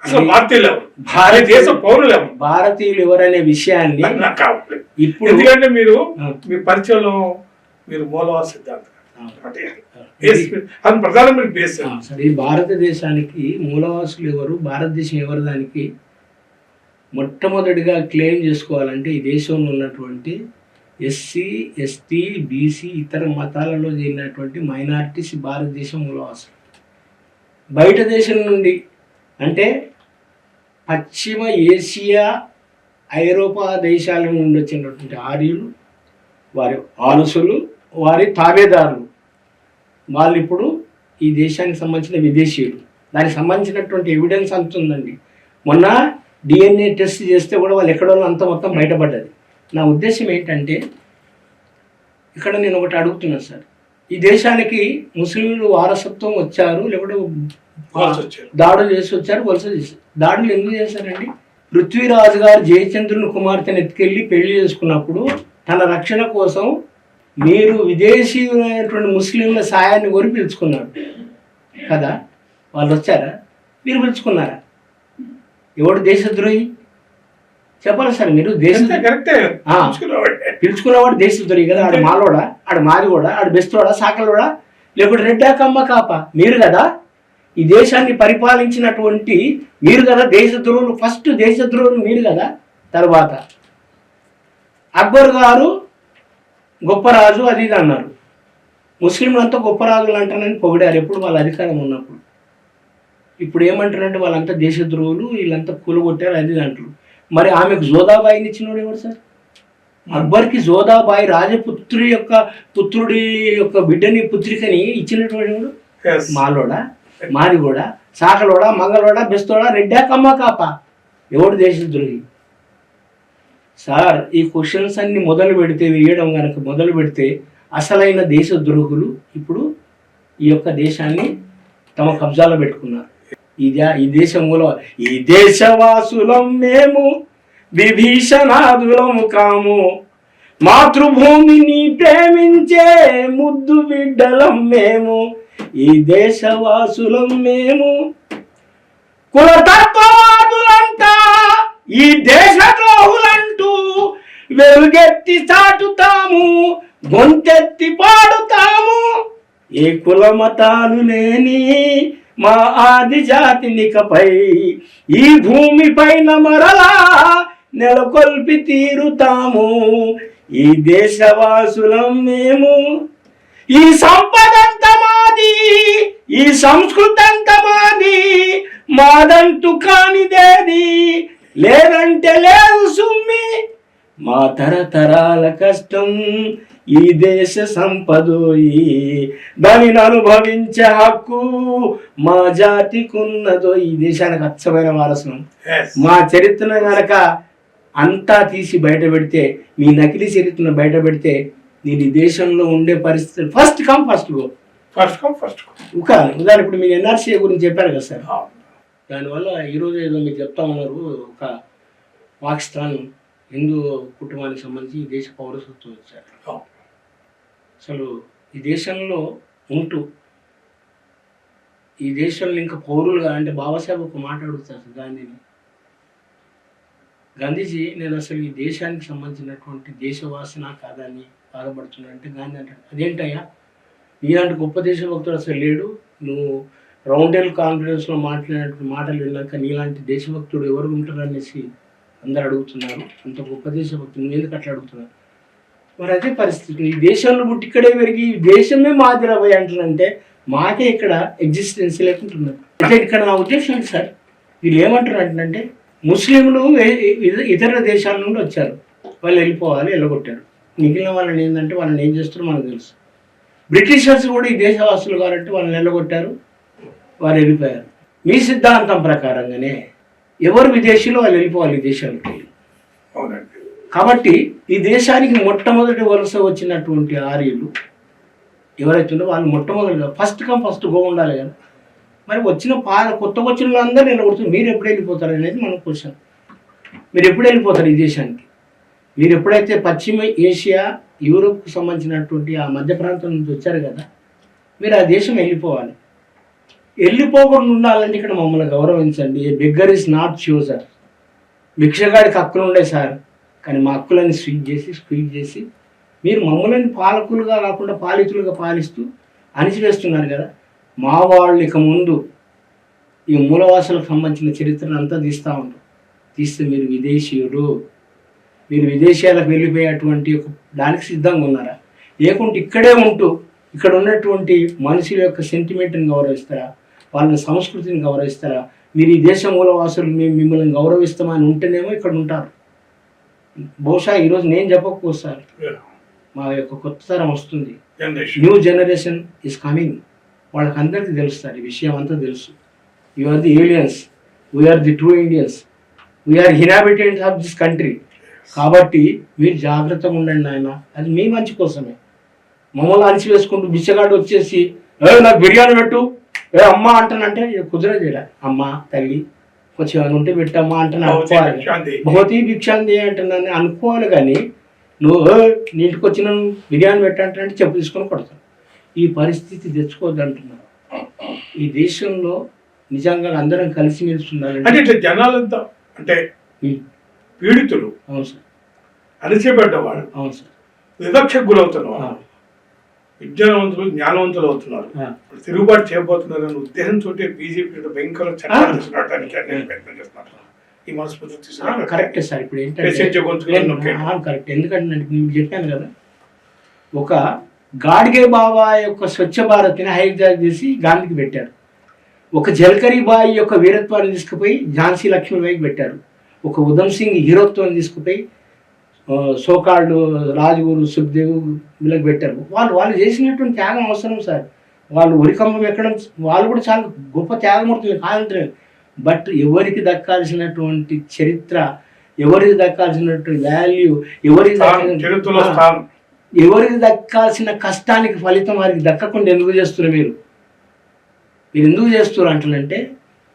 అసలు భారతీయులు ఎవరు, భారతదేశ పౌరులు ఎవరు, భారతీయులు ఎవరనే విషయాన్ని నాకు కావాలి. ఇప్పుడు ఎందుకంటే మీరు మీ పరిచయంలో మీరు మూలవాద సిద్ధాంతం ప్రధానమైన బేస్. ఈ భారతదేశానికి మూలవాసులు ఎవరు, భారతదేశం ఎవరు దానికి మొట్టమొదటిగా క్లెయిమ్ చేసుకోవాలంటే ఈ దేశంలో ఉన్నటువంటి ఎస్సీ, ఎస్టీ, బీసీ, ఇతర మతాలలో చేరినటువంటి మైనారిటీస్ భారతదేశం మూలవాసులు. బయట దేశం నుండి అంటే పశ్చిమ ఏషియా, ఐరోపా దేశాల నుండి వచ్చినటువంటి ఆర్యులు, వారి ఆలసులు, వారి తాబేదారులు, వాళ్ళు ఇప్పుడు ఈ దేశానికి సంబంధించిన విదేశీయులు. దానికి సంబంధించినటువంటి ఎవిడెన్స్ అంత ఉందండి. మొన్న డిఎన్ఏ టెస్ట్ చేస్తే కూడా వాళ్ళు ఎక్కడో అంత మొత్తం బయటపడ్డది. నా ఉద్దేశం ఏంటంటే ఇక్కడ నేను ఒకటి అడుగుతున్నాను సార్, ఈ దేశానికి ముస్లింలు వారసత్వం వచ్చారు, లేకపోతే దాడులు చేసి వచ్చారు, వలస చేశారు. దాడులు ఎందుకు చేశారండి? పృథ్వీరాజు గారు జయచంద్రుని కుమార్తెను ఎత్తుకెళ్ళి పెళ్లి చేసుకున్నప్పుడు తన రక్షణ కోసం మీరు విదేశీయులైనటువంటి ముస్లింల సాయాన్ని కోరి పిలుచుకున్నారు కదా. వాళ్ళు వచ్చారా? మీరు పిలుచుకున్నారా? ఎవడు దేశద్రోహి చెప్పాలి సార్. మీరు పిలుచుకున్నవాడు దేశద్రోహి కదా. ఆడు మాలోడా, ఆడు మాదిగోడా, ఆడు బెస్తోడా, సాకలోడా, లేకపోతే రెడ్డా, కమ్మ, కాప మీరు కదా. ఈ దేశాన్ని పరిపాలించినటువంటి మీరు కదా దేశద్రోహులు. ఫస్ట్ దేశద్రోహులు మీరు కదా. తర్వాత అక్బర్ గారు గొప్ప రాజు అది ఇది అన్నారు. ముస్లింలంతా గొప్ప రాజులు అంటానని పొగిడారు ఎప్పుడు వాళ్ళ అధికారం ఉన్నప్పుడు. ఇప్పుడు ఏమంటారంటే వాళ్ళంతా దేశద్రోహులు, వీళ్ళంతా కూలగొట్టారు అది ఇది అంటారు. మరి ఆమెకు జోదాబాయిని ఇచ్చినోడు ఎవరు సార్? అక్బర్కి జోదాబాయి రాజపుత్రి యొక్క పుత్రుడి యొక్క బిడ్డని, పుత్రికని ఇచ్చినటువంటి మాలోడా, మాదిగోడా, సాకలోడా, మంగళోడా, బెస్తోడా, రెడ్డా, కమ్మ, కాప ఎవడు దేశద్రోహి? సార్ ఈ క్వశ్చన్స్ అన్ని మొదలు పెడితే, వేయడం కనుక మొదలు పెడితే అసలైన దేశద్రోహులు ఇప్పుడు ఈ యొక్క దేశాన్ని తమ కబ్జాలో పెట్టుకున్నారు. ఈ దేశంలో ఈ దేశవాసులం మేము, విభీషణాదులము కాము, మాతృభూమిని ప్రేమించే ముద్దు బిడ్డలం మేము, ఈ దేశవాసులం మేము. కులతత్వవాదులంతా ఈ దేశద్రోహులంటూ వెలుగెత్తి చాటుతాము, గొంతెత్తి పాడుతాము. ఏ కుల మతాలు లేని మా ఆది జాతినికపై ఈ భూమి పైన మరలా నెలకొల్పి తీరుతాము. ఈ దేశవాసులం మేము. ఈ సంపదంత మాది, ఈ సంస్కృతంత మాది, మాదంటూ కానిదేది లేదంటే లేదు సుమ్మి. మా తరతరాల కష్టం ఈ దేశ సంపదోయి, దానిని అనుభవించే హక్కు మా జాతికున్నదో. ఈ దేశానికి అచ్చమైన వారసును. మా చరిత్ర కనుక అంతా తీసి బయట పెడితే, మీ నకిలీ చరిత్రను బయట పెడితే నేను ఈ దేశంలో ఉండే పరిస్థితి ఫస్ట్ కమ్ ఫస్ట్ గో. ఉదాహరణ ఇప్పుడు మీరు ఎన్ఆర్సీ గురించి చెప్పారు కదా సార్. దానివల్ల ఈరోజు ఏదో మీరు చెప్తా ఉన్నారు, ఒక పాకిస్తాన్ హిందూ కుటుంబానికి సంబంధించి ఈ దేశ పౌరసత్వం వచ్చారు. అసలు ఈ దేశంలో ఉంటూ ఈ దేశంలో ఇంకా పౌరులుగా అంటే బాబాసాహెబ్ ఒక మాట అడుగుతారు గాంధీని, గాంధీజీ నేను అసలు ఈ దేశానికి సంబంధించినటువంటి దేశవాసన కాదని బాధపడుతున్నాను అంటే గాంధీ అంటాడు, అదేంటయ్యా నీలాంటి గొప్ప దేశభక్తుడు అసలు లేడు, నువ్వు రౌండ్ టేబుల్ కాన్ఫరెన్స్లో మాట్లాడినటువంటి మాటలు విన్నాక నీలాంటి దేశభక్తుడు ఎవరు ఉంటారు అనేసి అందరు అడుగుతున్నారు, అంత గొప్ప దేశభక్తుడు నువ్వు ఎందుకు అట్లా అడుగుతున్నారు? మరి అదే పరిస్థితి, ఈ దేశంలో పుట్టి ఇక్కడే పెరిగి ఈ దేశమే మాదిరపోయి అంటారంటే మాకే ఇక్కడ ఎగ్జిస్టెన్స్ లేకుంటున్నారు. అయితే ఇక్కడ నా ఉద్దేశం ఏంటి సార్, వీళ్ళు ఏమంటారు అంటే ముస్లింలు ఇతర దేశాల నుండి వచ్చారు, వాళ్ళు వెళ్ళిపోవాలి, వెళ్ళగొట్టారు. మిగిలిన వాళ్ళని ఏంటంటే వాళ్ళని ఏం చేస్తారో మనకు తెలుసు. బ్రిటిషర్స్ కూడా ఈ దేశవాసులు కాబట్టి వాళ్ళని వెళ్ళగొట్టారు, వారు వెళ్ళిపోయారు. మీ సిద్ధాంతం ప్రకారంగానే ఎవరు విదేశీలో వాళ్ళు వెళ్ళిపోవాలి ఈ దేశానికి. కాబట్టి ఈ దేశానికి మొట్టమొదటి వలస వచ్చినటువంటి ఆర్యులు ఎవరైతే ఉందో వాళ్ళు మొట్టమొదటిగా ఫస్ట్ కమ్ ఫస్ట్ గో ఉండాలి కదా. మరి వచ్చిన కొత్త వచ్చిన వాళ్ళందరూ నిలబడుతుంది, మీరు ఎప్పుడు వెళ్ళిపోతారు అనేది మన క్వశ్చన్. మీరు ఎప్పుడు వెళ్ళిపోతారు ఈ దేశానికి? మీరు ఎప్పుడైతే పశ్చిమ ఏషియా యూరోప్కి సంబంధించినటువంటి ఆ మధ్య ప్రాంతం నుంచి వచ్చారు కదా, మీరు ఆ దేశం వెళ్ళిపోవాలి. వెళ్ళిపోకుండా ఉండాలంటే ఇక్కడ మమ్మల్ని గౌరవించండి. Beggar is not chooser. భిక్షగాడికి హక్కులు ఉండే సార్, కానీ మా హక్కులని స్క్వీజ్ చేసి మీరు మమ్మల్ని పాలకులుగా కాకుండా పాలితులుగా పాలిస్తూ అణిచివేస్తున్నారు కదా. మా వాళ్ళు ఇక ముందు ఈ మూలవాసులకు సంబంధించిన చరిత్రను అంతా తీస్తూ ఉంటారు. తీస్తే మీరు విదేశీయులు, మీరు విదేశాలకు వెళ్ళిపోయేటువంటి ఒక దానికి సిద్ధంగా ఉన్నారా? లేకుంటే ఇక్కడే ఉంటూ ఇక్కడ ఉన్నటువంటి మనుషుల యొక్క సెంటిమెంట్ని గౌరవిస్తారా? వాళ్ళ సంస్కృతిని గౌరవిస్తారా? మీరు ఈ దేశ మూలవాసులు మేము మిమ్మల్ని గౌరవిస్తామని ఉంటేనేమో ఇక్కడ ఉంటారు. బహుశా ఈరోజు నేను చెప్పకపోవచ్చు సార్, మా యొక్క కొత్త తరం వస్తుంది, న్యూ జనరేషన్ ఈస్ కమింగ్, వాళ్ళకి అందరికీ తెలుస్తారు ఈ విషయం అంతా తెలుసు. You are the aliens, we are the true Indians, we are inhabitants of this country. కాబట్టి మీరు జాగ్రత్తగా ఉండండి నాయన, అది మీ మంచి కోసమే. మమ్మల్ని అణిచి వేసుకుంటూ బిచ్చగాడు వచ్చేసి నాకు బిర్యానీ పెట్టు అమ్మ అంటానంటే కుదరదు. ఇలా అమ్మ తల్లి కొంచెం ఏమైనా ఉంటే పెట్టమ్మా అంటాను అనుకోవాలి, భౌతి భిక్షాంతి అంటున్నాను అనుకోవాలి. కానీ నువ్వు నీటికి వచ్చిన బిర్యానీ పెట్టంటే చెప్పు తీసుకొని కొడతాను. ఈ పరిస్థితి తెచ్చుకోవద్దు అంటున్నాను. ఈ దేశంలో నిజంగా అందరం కలిసిమెలిసి ఉండాలంటే అంటే ఇట్లా జనాలంతా అంటే పీడితులు, అవును సార్, అణచిపెట్టేవాడు, అవును సార్, వివక్షకు గురవుతున్నారు, విజ్ఞానవంతులు జ్ఞానవంతులు అవుతున్నారు, తిరుగుబాటు చేయబోతున్నారు అనే ఉద్దేశంతో బీజేపీ భయంకర చట్టాలు తీసుకురావడానికి ప్రయత్నం చేస్తున్నారు. ఈ మనస్ఫూర్తి కరెక్టే సార్. ఇప్పుడు ఏంటంటే కరెక్ట్, ఎందుకంటే నేను చెప్పాను కదా, ఒక గాడ్గే బాబా యొక్క స్వచ్ఛ భారత్ని హైజాక్ చేసి గాంధీకి పెట్టారు. ఒక జల్కరీ బాయి యొక్క వీరత్వాన్ని తీసుకుపోయి ఝాన్సీ లక్ష్మీబాయికి పెట్టారు. ఒక ఉధమ్ సింగ్ హీరోత్వాన్ని తీసుకుపోయి సోకాల్డ్ రాజ్గురు సుఖ్దేవ్ వీళ్ళకి పెట్టారు. వాళ్ళు చేసినటువంటి త్యాగం అవసరం సార్. వాళ్ళు ఉరికంబం ఎక్కడం వాళ్ళు కూడా చాలా గొప్ప త్యాగమూర్తులు కాదంటలేదు. బట్ ఎవరికి దక్కాల్సినటువంటి చరిత్ర, ఎవరికి దక్కాల్సినటువంటి వాల్యూ, ఎవరికి దక్కాల్సిన కష్టానికి ఫలితం వారికి దక్కకుండా ఎందుకు చేస్తున్నారు? మీరు ఎందుకు చేస్తున్నారు అంటారంటే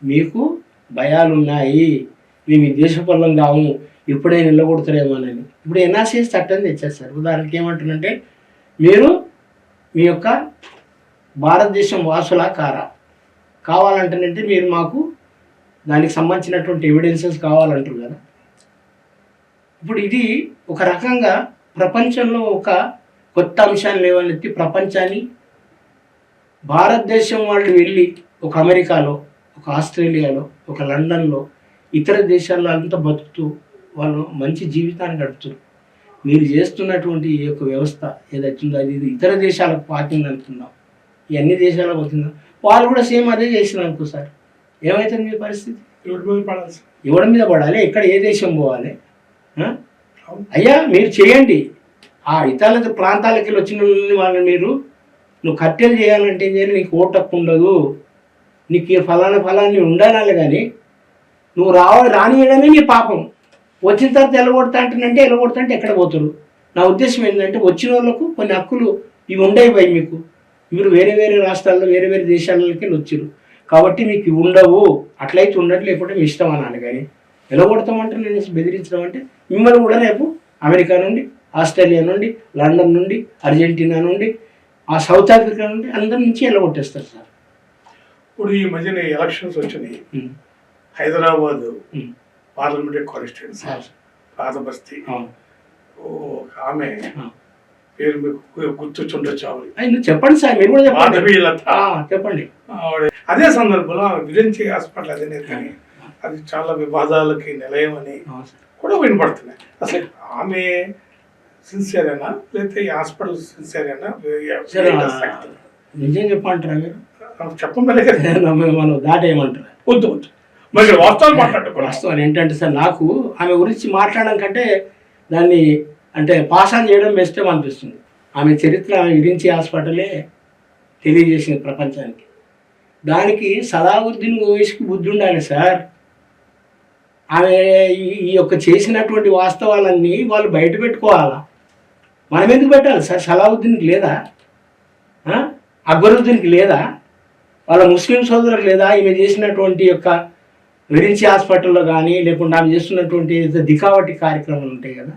మీకు భయాలు ఉన్నాయి, మేము ఈ దేశ పనులం కాము, ఇప్పుడే నిలబడతారేమోనని. ఇప్పుడు ఎన్ఆర్సీఎస్ చట్టం తెచ్చేస్తారు. ఉదాహరణకి ఏమంటారంటే మీరు మీ యొక్క భారతదేశం వాసులా కావాలంటేనంటే మీరు మాకు దానికి సంబంధించినటువంటి ఎవిడెన్సెస్ కావాలంటారు కదా. ఇప్పుడు ఇది ఒక రకంగా ప్రపంచంలో ఒక కొత్త అంశాన్ని లేవనెత్తి ప్రపంచాన్ని, భారతదేశం వాళ్ళు వెళ్ళి ఒక అమెరికాలో, ఒక ఆస్ట్రేలియాలో, ఒక లండన్లో, ఇతర దేశాల్లో అంతా బతుకుతూ వాళ్ళు మంచి జీవితాన్ని గడుపుతారు. మీరు చేస్తున్నటువంటి ఈ యొక్క వ్యవస్థ ఏదైతుందో అది ఇతర దేశాలకు పాకింది అనుకున్నాం, ఈ అన్ని దేశాలకు పోతుందా, వాళ్ళు కూడా సేమ్ అదే చేసినారు అనుకో సార్, ఏమవుతుంది మీ పరిస్థితి? ఎవరి మీద పడాలి? ఎక్కడ ఏ దేశం పోవాలి? అయ్యా మీరు చేయండి. ఆ ఇతర ప్రాంతాలకి వచ్చిన వాళ్ళని నువ్వు కట్టెలు చేయాలంటే ఏం చేయాలి? నీకు ఓటు హక్కు ఉండదు, నీకు ఫలాన్ని ఉండాలి. కానీ నువ్వు రానియడమే నీ పాపం. వచ్చిన తర్వాత ఎలగొడతా అంటే ఎక్కడ పోతారు? నా ఉద్దేశం ఏంటంటే వచ్చిన వాళ్ళకు కొన్ని హక్కులు ఇవి ఉండేవి. మీరు వేరే వేరే రాష్ట్రాల్లో వేరే వేరే దేశాలకి వచ్చారు కాబట్టి మీకు ఇవి ఉండవు. అట్లయితే ఉండదు, లేకపోతే మీ ఇష్టం అన్నాను. కానీ ఎలగొడతామంటే నేను బెదిరించడం అంటే మిమ్మల్ని కూడా రేపు అమెరికా నుండి, ఆస్ట్రేలియా నుండి, లండన్ నుండి, అర్జెంటీనా నుండి, ఆ సౌత్ ఆఫ్రికా నుండి అందరి నుంచి ఎలగొట్టేస్తారు సార్. ఇప్పుడు ఈ మధ్యన ఎలక్షన్స్ వచ్చినాయి. హైదరాబాద్ పార్లమెంటరీ కాన్స్టిట్యున్సీ పాతబస్తీ ఒక ఆమె పేరు మీకు గుర్తొచ్చుండొచ్చు. చెప్పండి సార్, మీరు కూడా చెప్పండి. అదే సందర్భంలో ఆమె విరించి హాస్పిటల్ అదే కానీ అది చాలా వివాదాలకి నిలయం అని కూడా వినపడుతున్నాయి. అసలు ఆమె సిన్సియరేనా లేకపోతే ఈ హాస్పిటల్ సిన్సియరేనా? నిజం చెప్పమంటారా మీరు? చెప్పమలే మనం దాటేయమంటారా? వద్దు వద్దు, మరి వాస్తవాలు మాట్లాడుకోవాలి. వాస్తవాలు ఏంటంటే సార్, నాకు ఆమె గురించి మాట్లాడడం కంటే దాన్ని అంటే పాస్ ఆన్ చేయడం బెస్ట్ అనిపిస్తుంది. ఆమె చరిత్ర, ఆమె విరించి హాస్పిటలే తెలియజేసింది ప్రపంచానికి. దానికి సలావుద్దీన్ ఓవైసీకి బుద్ధి ఉండాలి సార్. ఆమె ఈ యొక్క చేసినటువంటి వాస్తవాలన్నీ వాళ్ళు బయట పెట్టుకోవాలా. మనం ఎందుకు పెట్టాలి సార్? సలావుద్దీన్కి లేదా? అక్బరుద్దీన్కి లేదా? వాళ్ళ ముస్లిం సోదరులకు లేదా? ఈమె చేసినటువంటి యొక్క విరించి హాస్పిటల్లో కానీ లేకుండా ఆమె చేస్తున్నటువంటి దికావటి కార్యక్రమాలు ఉంటాయి కదా,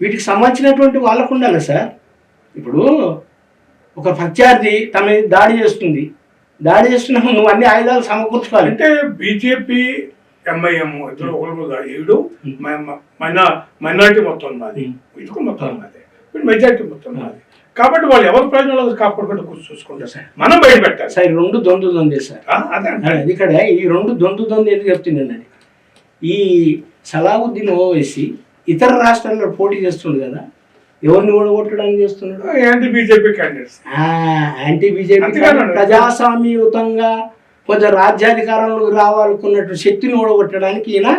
వీటికి సంబంధించినటువంటి వాళ్ళకు ఉండాలి సార్. ఇప్పుడు ఒక ప్రత్యర్థి తమ దాడి చేస్తుంది, దాడి చేస్తున్నప్పుడు నువ్వు అన్ని ఆయుధాలు సమకూర్చుకోవాలి. అంటే బీజేపీ ఎంఐఎం ఇద్దరు ఒకరు ఏడు మైనారిటీ మొత్తం ఉన్నది, ఇది మొత్తం ఉన్నది, మెజారిటీ మొత్తం ఉన్నది. కాబట్టి వాళ్ళు ఎవరి ప్రయోజనాలు కాపాడుకుంటూ చూసుకుంటారు సార్. మనం బయట పెట్టాలి సార్. రెండు దొందే సార్. అదే ఇక్కడ ఈ రెండు దొందు ఎందుకు చెప్తున్నానండి. ఈ సలావుద్దీన్ ఓవైసీ ఇతర రాష్ట్రాల్లో పోటీ చేస్తుండు కదా, ఎవరిని ఓడగొట్టడానికి చేస్తున్నాడు? Anti BJP candidates. Anti BJP ప్రజాస్వామ్యయుతంగా కొంచెం రాజ్యాధికారంలో రావాలనుకున్నట్టు శక్తిని ఓడగొట్టడానికి ఈయన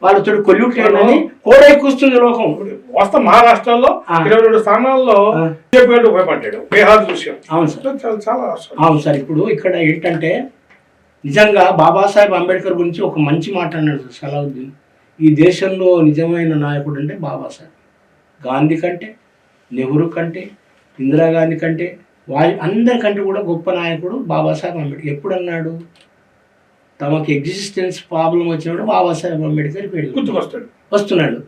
వాళ్ళతో కొల్యూట్లేనని కూడా ఎక్కువస్తుంది లోకం. వాస్తవం మహారాష్ట్రలో 22 స్థానాల్లో బీజేపీ ఉపయోగపడ్డాడు. బీహార్ విషయం. అవును సార్, చాలా అవును సార్. ఇప్పుడు ఇక్కడ ఏంటంటే నిజంగా బాబాసాహెబ్ అంబేద్కర్ గురించి ఒక మంచి మాట అన్నాడు సలావుద్దీన్. ఈ దేశంలో నిజమైన నాయకుడు అంటే బాబాసాహెబ్. గాంధీ కంటే, నెహ్రూ కంటే, ఇందిరాగాంధీ కంటే, అందరికంటే కూడా గొప్ప నాయకుడు బాబాసాహెబ్ అంబేద్కర్. ఎప్పుడు అన్నాడు? తమకు ఎగ్జిస్టెన్స్ ప్రాబ్లం వచ్చినప్పుడు బాబాసాహెబ్ అంబేద్కర్ పేరు వస్తున్నాడు.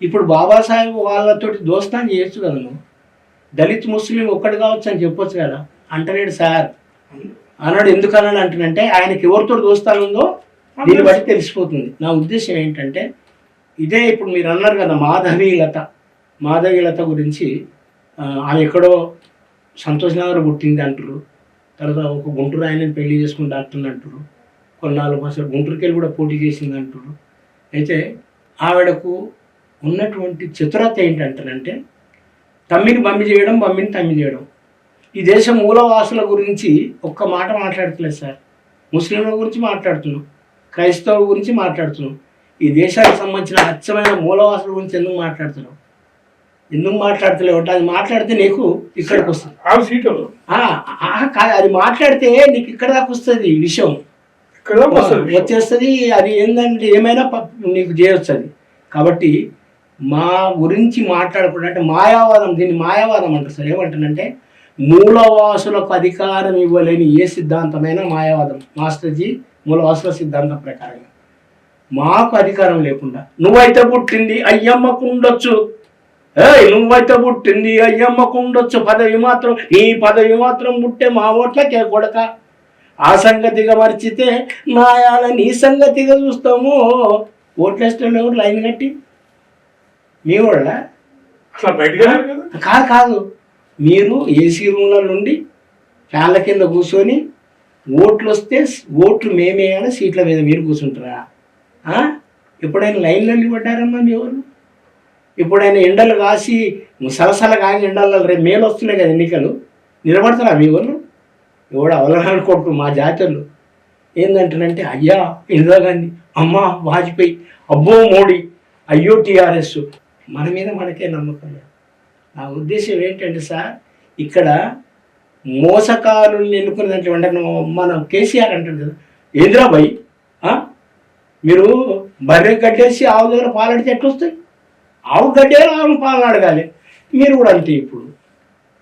ఇప్పుడు బాబాసాహెబ్ వాళ్ళతోటి దోస్తాన్ని చేయొచ్చు కదా, నువ్వు దళిత్ ముస్లిం ఒక్కటి కావచ్చు అని చెప్పొచ్చు కదా. అంటలేడు సార్ అన్నాడు. ఎందుకు అన్నాడు అంటున్నంటే ఆయనకి ఎవరితో దోస్తాను ఉందో దీన్ని బట్టి తెలిసిపోతుంది. నా ఉద్దేశం ఏంటంటే ఇదే ఇప్పుడు మీరు అన్నారు కదా మాధవీలత గురించి. ఆమె ఎక్కడో సంతోష్ నగర్ పుట్టింది అంటారు, తర్వాత ఒక గుంటూరు ఆయనని పెళ్లి చేసుకుంటూ అంటున్నారు, కొన్నాళ్ళు అసలు గుంటూరుకి వెళ్ళి కూడా పోటీ చేసింది అంటారు. అయితే ఆవిడకు ఉన్నటువంటి చతురత ఏంటంటారంటే తమ్మిని బమ్మి చేయడం, బమ్మిని తమ్మి చేయడం. ఈ దేశ మూలవాసుల గురించి ఒక్క మాట మాట్లాడట్లేదు సార్. ముస్లింల గురించి మాట్లాడుతున్నాం, క్రైస్తవుల గురించి మాట్లాడుతున్నాం. ఈ దేశానికి సంబంధించిన అచ్చమైన మూలవాసుల గురించి ఎందుకు మాట్లాడుతున్నావు? ఎందుకు మాట్లాడతలేవు అంటే అది మాట్లాడితే నీకు ఇక్కడికి వస్తుంది. అది మాట్లాడితే నీకు ఇక్కడ దాకా వస్తుంది విషయం, వచ్చేస్తుంది. అది ఏంటంటే ఏమైనా నీకు చేయొచ్చు అది. కాబట్టి మా గురించి మాట్లాడకుండా అంటే మాయావాదం, దీన్ని మాయావాదం అంటారు సార్. ఏమంటానంటే మూలవాసులకు అధికారం ఇవ్వలేని ఏ సిద్ధాంతమైనా మాయావాదం. మాస్టర్జీ మూలవాసుల సిద్ధాంతం ప్రకారంగా మాకు అధికారం లేకుండా నువ్వైతే పుట్టింది అయ్యమ్మకు ఉండొచ్చు, నువ్వైతే పుట్టింది అయ్యమ్మకు ఉండొచ్చు, పదవి మాత్రం ఈ పదవి మాత్రం పుట్టే మా ఓట్లకే కొడక. ఆ సంగతిగా మర్చితే నాయాల నీ సంగతిగా చూస్తాము. ఓట్లేస్టోళ్ళు ఎవరు లైన్ కట్టి మీ వాళ్ళ కాదు. మీరు ఏసీ రూమ్ల నుండి ఫ్యాన్ల కింద కూర్చొని ఓట్లు వస్తే ఓట్లు మేమేయాలి, సీట్ల మీద మీరు కూర్చుంటారా? ఎప్పుడైనా లైన్లో నిలబడ్డారమ్మా మీ ఎవరు? ఎప్పుడైనా ఎండలు కాసి సలసల కాని ఎండల్లో రేపు మేలు వస్తున్నాయి కదా ఎన్నికలు, నిలబడతారా మీ ఎవరు? ఎవడు అవలహన కొడుకు మా జాతరలు ఏంటంటారంటే అయ్యా ఇందిరాగాంధీ, అమ్మ వాజ్పేయి, అబ్బో మోడీ, అయ్యో టీఆర్ఎస్. మన మీద మనకే నమ్మకం లేదు. నా ఉద్దేశం ఏంటంటే సార్, ఇక్కడ మోసకారుల్ని ఎన్నుకున్నటువంటి మనం కేసీఆర్ అంటారు కదా, ఏంద్రాబాయి మీరు బర్రె గడ్డేసి ఆవు దగ్గర పాలడితే ఎట్లొస్తాయి? ఆవు గడ్డేలా ఆవును పాలన అడగాలి. మీరు కూడా అంతే. ఇప్పుడు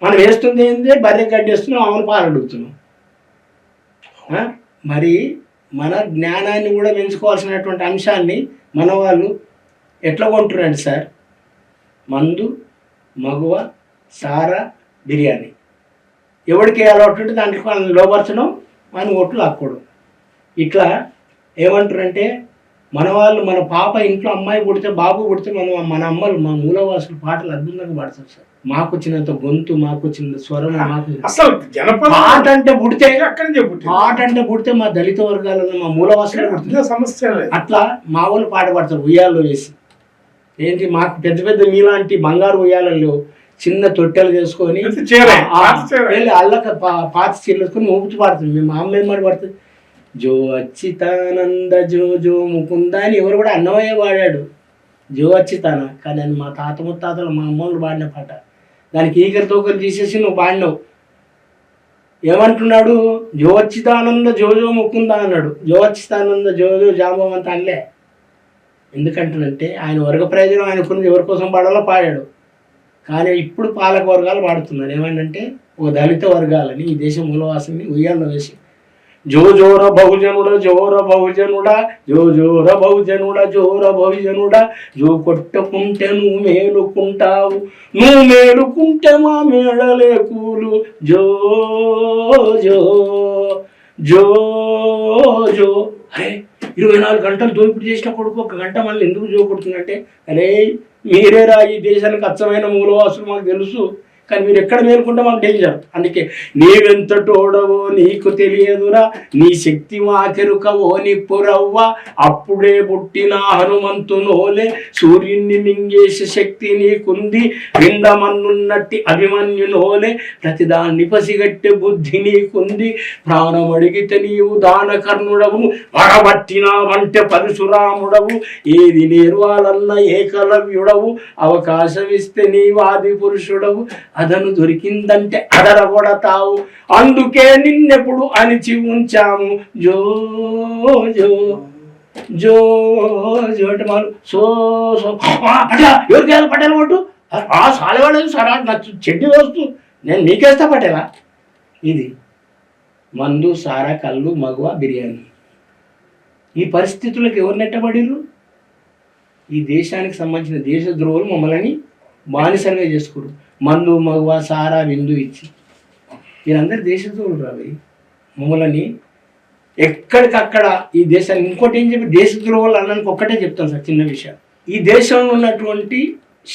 మనం వేస్తుంది ఏంటంటే బర్రె గడ్డేస్తున్నాం, ఆవును పాలు అడుగుతున్నాం. మరి మన జ్ఞానాన్ని కూడా పెంచుకోవాల్సినటువంటి అంశాన్ని మన వాళ్ళు ఎట్లా కొంటున్నారండి సార్? మందు, మగువ, సారా, బిర్యానీ ఎవరికి అలవాటు ఉంటే దాంట్లో వాళ్ళని లోపరచడం, అని ఓట్లు లాక్కోడు. ఇట్లా ఏమంటారంటే మన వాళ్ళు, మన పాప ఇంట్లో అమ్మాయి పుడితే, బాబు పుడితే మన అమ్మలు, మా మూలవాసులు పాటలు అద్భుతంగా పాడతారు సార్. మాకు వచ్చినంత గొంతు, మాకు వచ్చినంత స్వరం, మాకు అసలు జనపద పాట అంటే పుడితే, అక్కడి పాట అంటే పుడితే మా దళిత వర్గాలలో మా మూలవాసులు పుడుతుంది. సమస్య అట్లా మా వాళ్ళు పాట పాడతారు ఉయ్యాల్లో వేసి. ఏంటి మాకు పెద్ద పెద్ద మీలాంటి బంగారు ఉయ్యాలలో చిన్న తొట్టెలు చేసుకొని వెళ్ళి అల్లక పాత చీరలుకొని మోపుతూ పాడుతుంది. మేము మా అమ్మ ఏం మాట పడుతుంది, జో అచ్యుతానంద జో జో ముకుంద అని ఎవరు కూడా అన్నమయ్య పాడాడు, జో అచ్యుతాన. కానీ అది మా తాత ముత్తాతలు, మా అమ్మోళ్ళు పాడిన పాట. దానికి ఈకరి తోకలు తీసేసి నువ్వు పాడినావు. ఏమంటున్నాడు, జో అచ్యుతానంద జో జో ముకుంద అన్నాడు. జో అచ్యుతానంద జో జో జాంబవంత అనలే. ఎందుకంటున్నంటే ఆయన వర్గ ప్రయోజనం ఆయనకున్నది, ఎవరి కోసం పాడాలో పాడాడు. కానీ ఇప్పుడు పాలక వర్గాలు పాడుతున్నారు ఏమంటే ఒక దళిత వర్గాలని, ఈ దేశ మూలవాసిని ఉయ్యాల్లో వేసి జో జోర బహుజనుడా జోర బహుజనుడా జో జోర బహుజనుడా జోర బహుజనుడా, జో కొట్టుకుంటే నువ్వు మేలుకుంటావు, నువ్వు మేలుకుంటే మా మేడలే కూలు, జో జో జో జో. అరే 24 గంటలు దోపిడీ చేసిన కొడుకు 1 గంట మళ్ళీ ఎందుకు జో కొడుతుందంటే, అరే మీరేరా ఈ దేశానికి అచ్చమైన మూలవాసులు మాకు తెలుసు, కానీ మీరు ఎక్కడ మేలుకుంటే మాకు డేంజర్. అందుకే నీవెంతటోడవో నీకు తెలియదురా, నీ శక్తి మాకెరుకవో నిప్పురవ్వ, అప్పుడే పుట్టిన హనుమంతునోలే సూర్యున్ని మింగేసే శక్తి నీకుంది, పిండమన్నున్నట్టి అభిమన్యునోలే ప్రతిదాన్ని పసిగట్టే బుద్ధి నీకుంది, ప్రాణం అడిగితే నీవు దానకర్ణుడవు, వరబట్టినావంటే పరశురాముడవు, ఏది నేర్వాలన్న ఏకలవ్యుడవు, అవకాశం ఇస్తే నీవాది పురుషుడవు, అదను దొరికిందంటే అదరగొడతావు, అందుకే నిన్నెప్పుడు అణిచి ఉంచాము, జో జో జో జో అంటే వాళ్ళు సో సో ఎవరికి పటేలా కొట్టు సాలేవాడు సరా నచ్చు చెడ్డి వస్తూ నేను నీకేస్తా పటేలా. ఇది మందు, సారా, కళ్ళు, మగువ, బిర్యానీ. ఈ పరిస్థితులకు ఎవరు నెట్టబడిర్రు? ఈ దేశానికి సంబంధించిన దేశద్రోహులు మమ్మల్ని బానిసలుగా చేసుకోరు. మందు, మగువ, సారా, విందు ఇచ్చి వీరందరూ దేశద్రోహులు రావి. మమ్మల్ని ఎక్కడికక్కడ ఈ దేశాన్ని ఇంకోటి ఏం చెప్పి దేశద్రోహులు అన్నానికి ఒక్కటే చెప్తాను సార్, చిన్న విషయం. ఈ దేశంలో ఉన్నటువంటి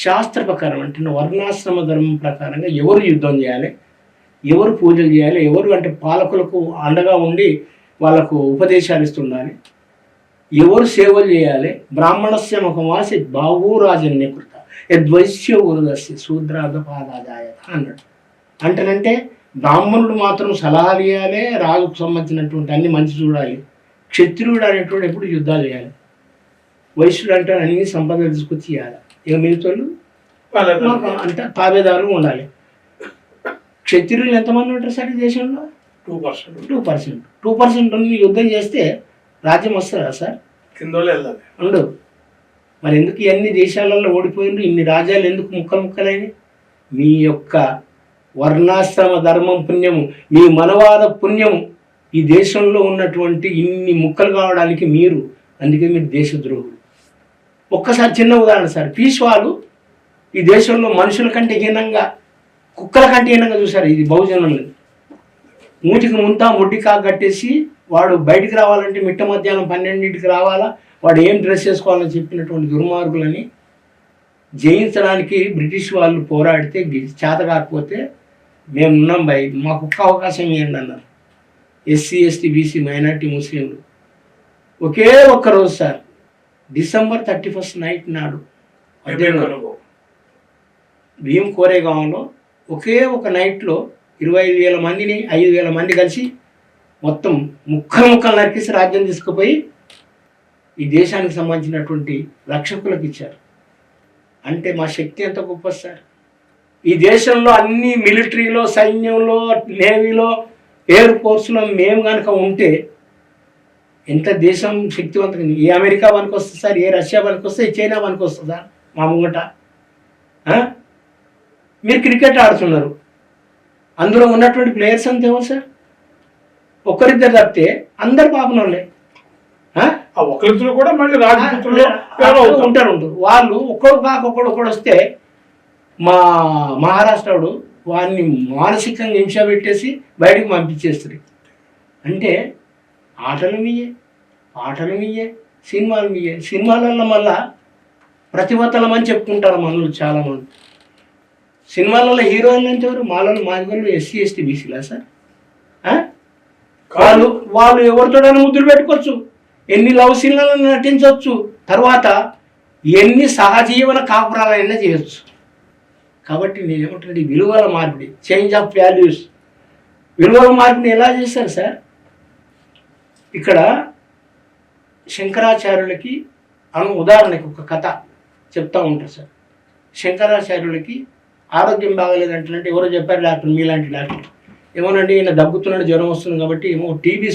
శాస్త్ర ప్రకారం అంటే వర్ణాశ్రమ ధర్మం ప్రకారంగా ఎవరు యుద్ధం చేయాలి, ఎవరు పూజలు చేయాలి, ఎవరు అంటే పాలకులకు అండగా ఉండి వాళ్ళకు ఉపదేశాలు ఇస్తుండాలి, ఎవరు సేవలు చేయాలి. బ్రాహ్మణస్య ముఖమాసి బాహూరాజన్య కృత యద్వైశ్య ఉరుదస్య శూద్రాధ పాదాజాయత అన్నాడు. అంటేనంటే బ్రాహ్మణుడు మాత్రం సలహాలు ఇవ్వాలి, రాజుకు సంబంధించినటువంటి అన్ని మంచి చూడాలి, క్షత్రియుడు అనేటువంటి ఎప్పుడు యుద్ధాలు చేయాలి, వైశ్యుడు అంటే అన్ని సంపదలు తీసుకొచ్చి ఇవ్వాలి. ఇక మిగతాళ్ళు అంటే తాబేదారులు ఉండాలి. క్షత్రియులు ఎంతమంది ఉంటారు సార్ ఈ దేశంలో? 2%. 2% యుద్ధం చేస్తే రాజ్యం వస్తుందా సార్? ఉండదు. మరి ఎందుకు ఇన్ని దేశాలలో ఓడిపోయిండ్రు, ఇన్ని రాజ్యాలు ఎందుకు ముక్కలైనవి? మీ యొక్క వర్ణాశ్రమ ధర్మం పుణ్యము, మీ మనవాద పుణ్యము ఈ దేశంలో ఉన్నటువంటి ఇన్ని ముక్కలు కావడానికి మీరు, అందుకే మీరు దేశద్రోహులు. ఒక్కసారి చిన్న ఉదాహరణ సార్, పీష్వాలు ఈ దేశంలో మనుషుల కంటే హీనంగా, కుక్కల కంటే హీనంగా చూశారు ఇది బహుజనులను. మూతికి ముంతా ముడ్డికా కట్టేసి వాడు బయటికి రావాలంటే మిట్ట మధ్యాహ్నం 12ంటికి రావాలా, వాడు ఏం డ్రెస్ చేసుకోవాలని చెప్పినటువంటి దుర్మార్గులని జయించడానికి బ్రిటిష్ వాళ్ళు పోరాడితే చేత కాకపోతే మేము ఉన్నాం భయ్, మాకు ఒక్క అవకాశం ఇవ్వండి అన్నారు. ఎస్సీ, ఎస్టీ, బీసీ, మైనార్టీ, ముస్లింలు ఒకే ఒక్క రోజు సార్, December 31st నైట్ నాడు భీం కోరేగాంలో ఒకే ఒక నైట్లో 25,000 మందిని 5,000 మంది కలిసి మొత్తం ముక్కలు నరికేసి రాజ్యం తీసుకుపోయి ఈ దేశానికి సంబంధించినటువంటి రక్షకులకు ఇచ్చారు. అంటే మా శక్తి ఎంత గొప్ప సార్. ఈ దేశంలో అన్ని మిలిటరీలో, సైన్యంలో, నేవీలో, ఎయిర్ ఫోర్స్లో మేము కనుక ఉంటే ఎంత దేశం శక్తివంతంగా. ఏ అమెరికా పనికి వస్తుంది సార్, ఏ రష్యా పనికి వస్తుంది, చైనా పనికి వస్తుందా మా ముంగట? మీరు క్రికెట్ ఆడుతున్నారు, అందులో ఉన్నటువంటి ప్లేయర్స్ అంతా ఎవరు సార్? ఒక్కరిద్దరు తప్పితే అందరు పాపనోళ్ళే. ఒకరిద్దరు కూడా మళ్ళీ ఉంటారు. వాళ్ళు ఒకడు వస్తే మా మహారాష్ట్రుడు వాడిని మానసికంగా హింస పెట్టేసి బయటకు పంపించేస్తారు. అంటే ఆటలు మీయే, పాటలు మీయే, సినిమాలు మీయే. సినిమాలలో మళ్ళా ప్రతిభతలం అని చెప్పుకుంటారు మనలు చాలామంది. సినిమాలలో హీరోయిన్లు అంటే ఎవరు? మాదిగోళ్ళు ఎస్సీ ఎస్టీ బీసీలా సార్? వాళ్ళు ఎవరితోడైనా ముద్దులు పెట్టుకోవచ్చు, ఎన్ని లవ్ సీన్లను నటించవచ్చు, తర్వాత ఎన్ని సహజీవన కాపురాలైనా చేయొచ్చు. కాబట్టి నేను ఏమంటున్నాను, విలువల మార్పిడి, చేంజ్ ఆఫ్ వాల్యూస్, విలువల మార్పిడి ఎలా చేశారు సార్? ఇక్కడ శంకరాచార్యులకి ఉదాహరణకి ఒక కథ చెప్తా ఉంటారు సార్. శంకరాచార్యులకి ఆరోగ్యం బాగలేదంటే ఎవరో చెప్పారు డాక్టర్, మీలాంటి డాక్టర్, ఏమోనండి ఈయన దగ్గుతున్నాడు, జ్వరం వస్తుంది కాబట్టి ఏమో టీబీ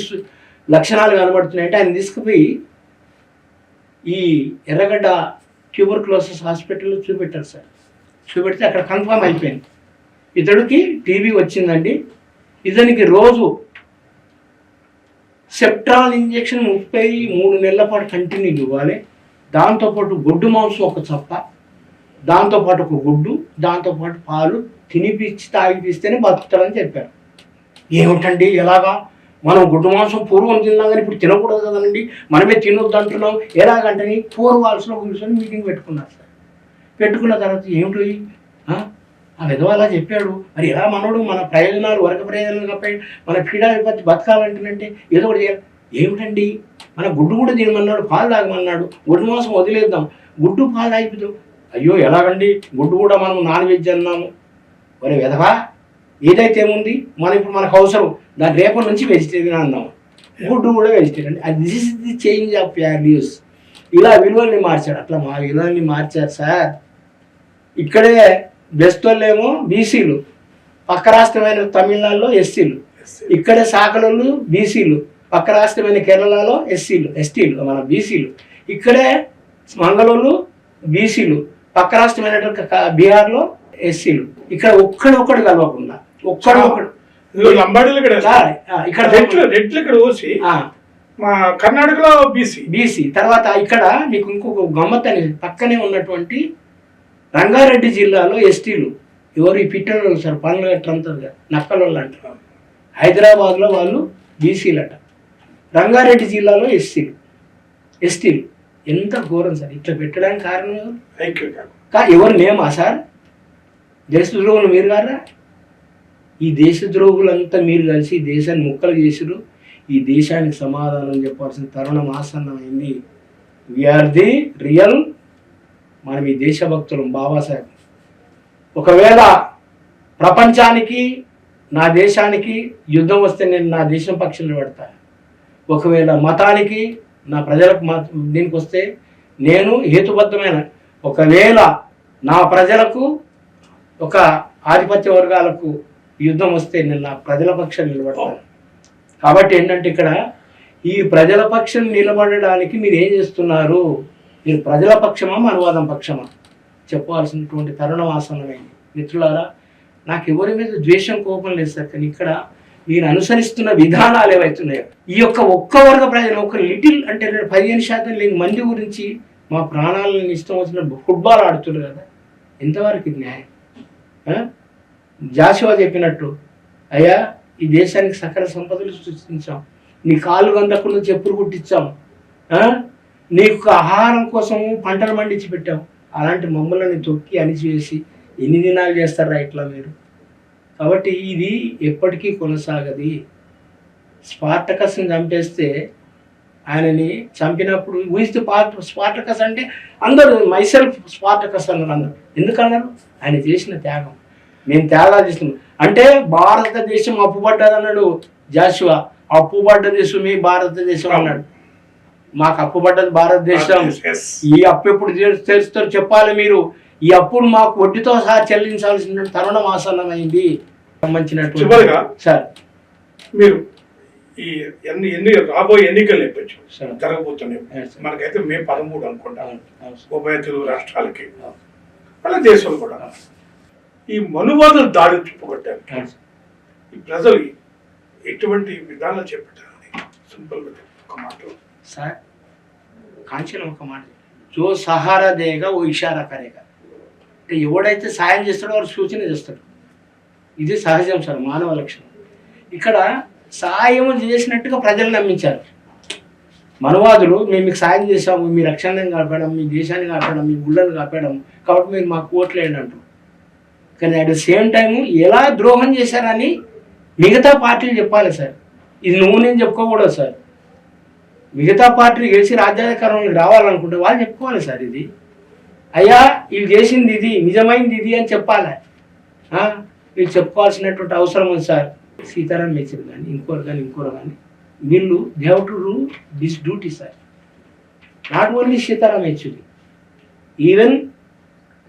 లక్షణాలు కనబడుతున్నాయంటే ఆయన తీసుకుపోయి ఈ ఎర్రగడ్డ ట్యూబర్క్లోసిస్ హాస్పిటల్లో చూపెట్టారు సార్. చూపెడితే అక్కడ కన్ఫర్మ్ అయిపోయింది, ఇతడికి టీబీ వచ్చిందండి. ఇతనికి రోజు సెప్ట్రాల్ ఇంజెక్షన్ 33 నెలల పాటు కంటిన్యూ ఇవ్వాలి. దాంతోపాటు గుడ్డు మాంసం ఒక చప్ప, దాంతోపాటు ఒక గుడ్డు, దాంతోపాటు పాలు తినిపించి తాగిపిస్తేనే బతుకుతాడని చెప్పారు. ఏమిటండి ఎలాగా? మనం గుడ్డు మాంసం పూర్వం తిన్నాం కానీ ఇప్పుడు తినకూడదు కదండి, మనమే తినొద్దు అంటున్నాం, ఎలాగంటని పూర్వాల్సిన కూర్చొని మీటింగ్ పెట్టుకున్నారు సార్. పెట్టుకున్న తర్వాత ఏమిటి ఆ విధవ అలా చెప్పాడు, మరి ఎలా మనోడు మన ప్రయోజనాలు, వర్గ ప్రయోజనాలు కాబట్టి మన పీడా విపత్తి బతకాలంటేనంటే ఏదో ఒకటి చేయాలి. ఏమిటండి, మన గుడ్డు కూడా తినమన్నాడు, పాలు తాగమన్నాడు, గుడ్డు మాంసం వదిలేద్దాం, గుడ్డు పాలు తాగిపోతాం. అయ్యో ఎలాగండి, గుడ్డు కూడా మనం నాన్ వెజ్ అన్నాము. మరి విధవా, ఏదైతే ఏముంది మనం ఇప్పుడు మనకు అవసరం, దాని రేపటి నుంచి వెజిటేరియన్ అన్నాము, గుడ్డు కూడా vegetarian. This is the change of values. ఇలా విలువల్ని మార్చాడు. అట్లా మా విలువల్ని మార్చారు సార్. ఇక్కడే బెస్ట్ వాళ్ళేమో బీసీలు, పక్క రాష్ట్రమైన తమిళనాడులో ఎస్సీలు, ఇక్కడే శాఖలు బీసీలు, పక్క రాష్ట్రమైన కేరళలో ఎస్టీలు మన బీసీలు, ఇక్కడే మంగళూరు బీసీలు, పక్క రాష్ట్రమైనటువంటి బీహార్లో ఎస్సీలు. ఇక్కడ ఒక్కడొక్కడు కలవకుండా ఒక్కడొక్కడు ఇక్కడ కర్ణాటకలో బీసీ. తర్వాత ఇక్కడ మీకు ఇంకొక గమ్మత్ అని, పక్కనే ఉన్నటువంటి రంగారెడ్డి జిల్లాలో ఎస్టీలు, ఎవరు ఈ పిట్టలు సార్, పనులు ఎట్లంటారు నక్కలోళ్ళు అంటారు. హైదరాబాద్లో వాళ్ళు బీసీలట, రంగారెడ్డి జిల్లాలో ఎస్టీలు. ఎంత ఘోరం సార్! ఇట్లా పెట్టడానికి కారణం ఎవరు? మేమా సార్? దేశద్రోహులు మీరు కారా? ఈ దేశద్రోహులంతా మీరు కలిసి ఈ దేశాన్ని ముక్కలు చేసిరు. ఈ దేశానికి సమాధానం చెప్పాల్సిన తరుణం ఆసన్నమైంది. వీఆర్ ది రియల్, మనం ఈ దేశభక్తులం. బాబాసాహెబ్ ఒకవేళ ప్రపంచానికి నా దేశానికి యుద్ధం వస్తే నేను నా దేశం పక్షం నిలబడతా. ఒకవేళ మతానికి నా ప్రజలకు దీనికి వస్తే నేను హేతుబద్ధమైన, ఒకవేళ నా ప్రజలకు ఒక ఆధిపత్య వర్గాలకు యుద్ధం వస్తే నేను నా ప్రజల పక్షం నిలబడతాను. కాబట్టి ఏంటంటే ఇక్కడ ఈ ప్రజల పక్షం నిలబడడానికి మీరు ఏం చేస్తున్నారు? మీరు ప్రజల పక్షమా మనువాదం పక్షమా చెప్పాల్సినటువంటి తరుణం ఆసన్నమైంది. మిత్రులారా, నాకు ఎవరి మీద ద్వేషం కోపం లేదు సార్, కానీ ఇక్కడ మీరు అనుసరిస్తున్న విధానాలు ఏవైతున్నాయో, ఈ యొక్క ఒక్క వర్గ ప్రజలు ఒక లిటిల్ అంటే 15% లేని మంది గురించి మా ప్రాణాలను ఇష్టం వచ్చిన ఫుట్బాల్ ఆడుతున్నారు కదా, ఎంతవరకు ఇది న్యాయం? జాషువా చెప్పినట్టు, అయ్యా ఈ దేశానికి సకల సంపదలు సృష్టించాం, నీ కాళ్ళు గందకుండా చెప్పులు కుట్టించాం, నీకు ఆహారం కోసము పంటలు పండించి పెట్టాం. అలాంటి మమ్మల్ని తొక్కి అణిచివేసి ఎన్ని దినాలు చేస్తారా ఇట్లా మీరు? కాబట్టి ఇది ఎప్పటికీ కొనసాగది. స్పార్టకస్ని చంపేస్తే ఆయనని చంపినప్పుడు ఊహిస్తే స్పార్టకస్ అంటే అందరూ మైసెల్ఫ్ స్పార్టకస్ అన్నారు. అందరు ఎందుకన్నారు? ఆయన చేసిన త్యాగం. మేము త్యాగాలు చేస్తున్నాం అంటే భారతదేశం అప్పుపడ్డది అన్నాడు జాషువా. అప్పుపడ్డ దేశమే భారతదేశం అన్నాడు. మాకు అప్పుపడ్డది భారతదేశం. ఈ అప్పు ఎప్పుడు తెలుస్తారు చెప్పాలి మీరు. ఈ అప్పును మాకు వడ్డీతో సహా చెల్లించాల్సిన తరుణం ఆసన్నమైంది. సంబంధించినట్టు సార్ మీరు ఈ ఎన్ని రాబోయే ఎన్నికలు జరగబోతున్నాయి. మనకైతే మే 13 అనుకుంటా ఉభయ తెలుగు రాష్ట్రాలకి, అలా దేశంలో కూడా ఈ మనువాదులు దాడి తిప్పుకొట్టారు. ఈ ప్రజలు ఎటువంటి విధానాలు చేపట్టారని సింపుల్ ఒక మాటలు సార్, కాంచనం ఒక మాట, జో సహారా దేగా ఓ ఇషారా కరేగా. అంటే ఎవడైతే సాయం చేస్తాడో వాడు సూచన చేస్తాడు. ఇది సహజం సార్, మానవ లక్షణం. ఇక్కడ సాయం చేసినట్టుగా ప్రజలు నమ్మించారు. మనవాదులు మేము మీకు సాయం చేశాము, మీ రక్షణను కాపాడాం, మీ దేశాన్ని కాపాడాం, మీ గుళ్ళను కాపాడాం, కాబట్టి మీరు మాకు ఓట్లేయండి అంటారు. కానీ అట్ ద సేమ్ టైము ఎలా ద్రోహం చేశారని మిగతా పార్టీలు చెప్పాలి సార్. ఇది నువ్వు నేను చెప్పుకోకూడదు సార్. మిగతా పార్టీలు గెలిచి రాజ్యాధికారంలోకి రావాలనుకుంటే వాళ్ళు చెప్పుకోవాలి సార్. ఇది అయ్యా వీళ్ళు చేసింది ఇది, నిజమైంది ఇది అని చెప్పాలి. వీళ్ళు చెప్పుకోవాల్సినటువంటి అవసరం ఉంది సార్. సీతారాం యేచూరి కానీ ఇంకోరు కానీ వీళ్ళు they have to do this duty sir. Not only Sitaram Yechury, even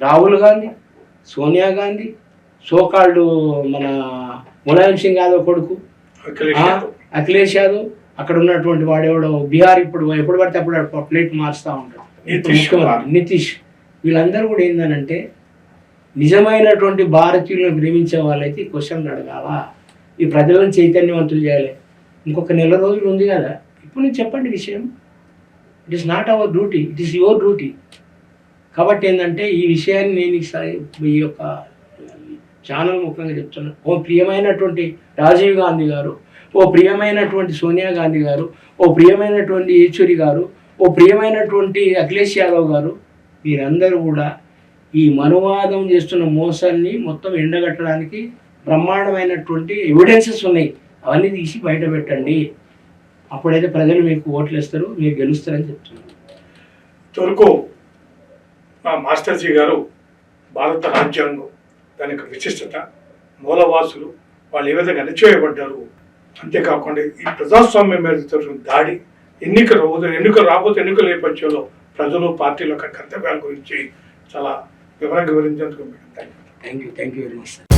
Rahul Gandhi, Sonia Gandhi, so called మన ములాయం సింగ్ యాదవ్ కొడుకు అఖిలేష్ యాదవ్, అక్కడ ఉన్నటువంటి వాడెవడో బీహార్ ఇప్పుడు ఎప్పుడు పడితే అప్పుడు ప్లేట్ మారుస్తూ ఉంటాడు నితీష్, వీళ్ళందరూ కూడా ఏంటంటే నిజమైనటువంటి భారతీయులను ప్రేమించే వాళ్ళైతే ఈ క్వశ్చన్లు అడగాల, ఈ ప్రజలను చైతన్యవంతులు చేయాలి. ఇంకొక నెల రోజులు ఉంది కదా, ఇప్పుడు నేను చెప్పండి విషయం. It is not our duty, it is your duty. కాబట్టి ఏంటంటే ఈ విషయాన్ని నేను ఈ యొక్క ఛానల్ ముఖ్యంగా చెప్తున్నాను. ఓ ప్రియమైనటువంటి రాజీవ్ గాంధీ గారు, ఓ ప్రియమైనటువంటి సోనియా గాంధీ గారు, ఓ ప్రియమైనటువంటి యేచూరి గారు, ఓ ప్రియమైనటువంటి అఖిలేష్ యాదవ్ గారు, మీరందరూ కూడా ఈ మనువాదం చేస్తున్న మోసాన్ని మొత్తం ఎండగట్టడానికి బ్రహ్మాండమైనటువంటి ఎవిడెన్సెస్ ఉన్నాయి. అవన్నీ తీసి బయట పెట్టండి. అప్పుడైతే ప్రజలు మీకు ఓట్లు వేస్తారు, మీరు గెలుస్తారని చెప్తున్నారు. ఇంతవరకు మా మాస్టర్జీ గారు భారత రాజ్యాంగం, దాని యొక్క విశిష్టత, మూలవాసులు, వాళ్ళు ఏ విధంగా అణచివేయబడ్డారు, అంతేకాకుండా ఈ ప్రజాస్వామ్యం మీద జరుగుతున్న దాడి, ఎన్నికలు రాబోతే ఎన్నికల నేపథ్యంలో ప్రజలు పార్టీల యొక్క కర్తవ్యాల గురించి చాలా వివరంగా వివరించేందుకు thank you very much sir.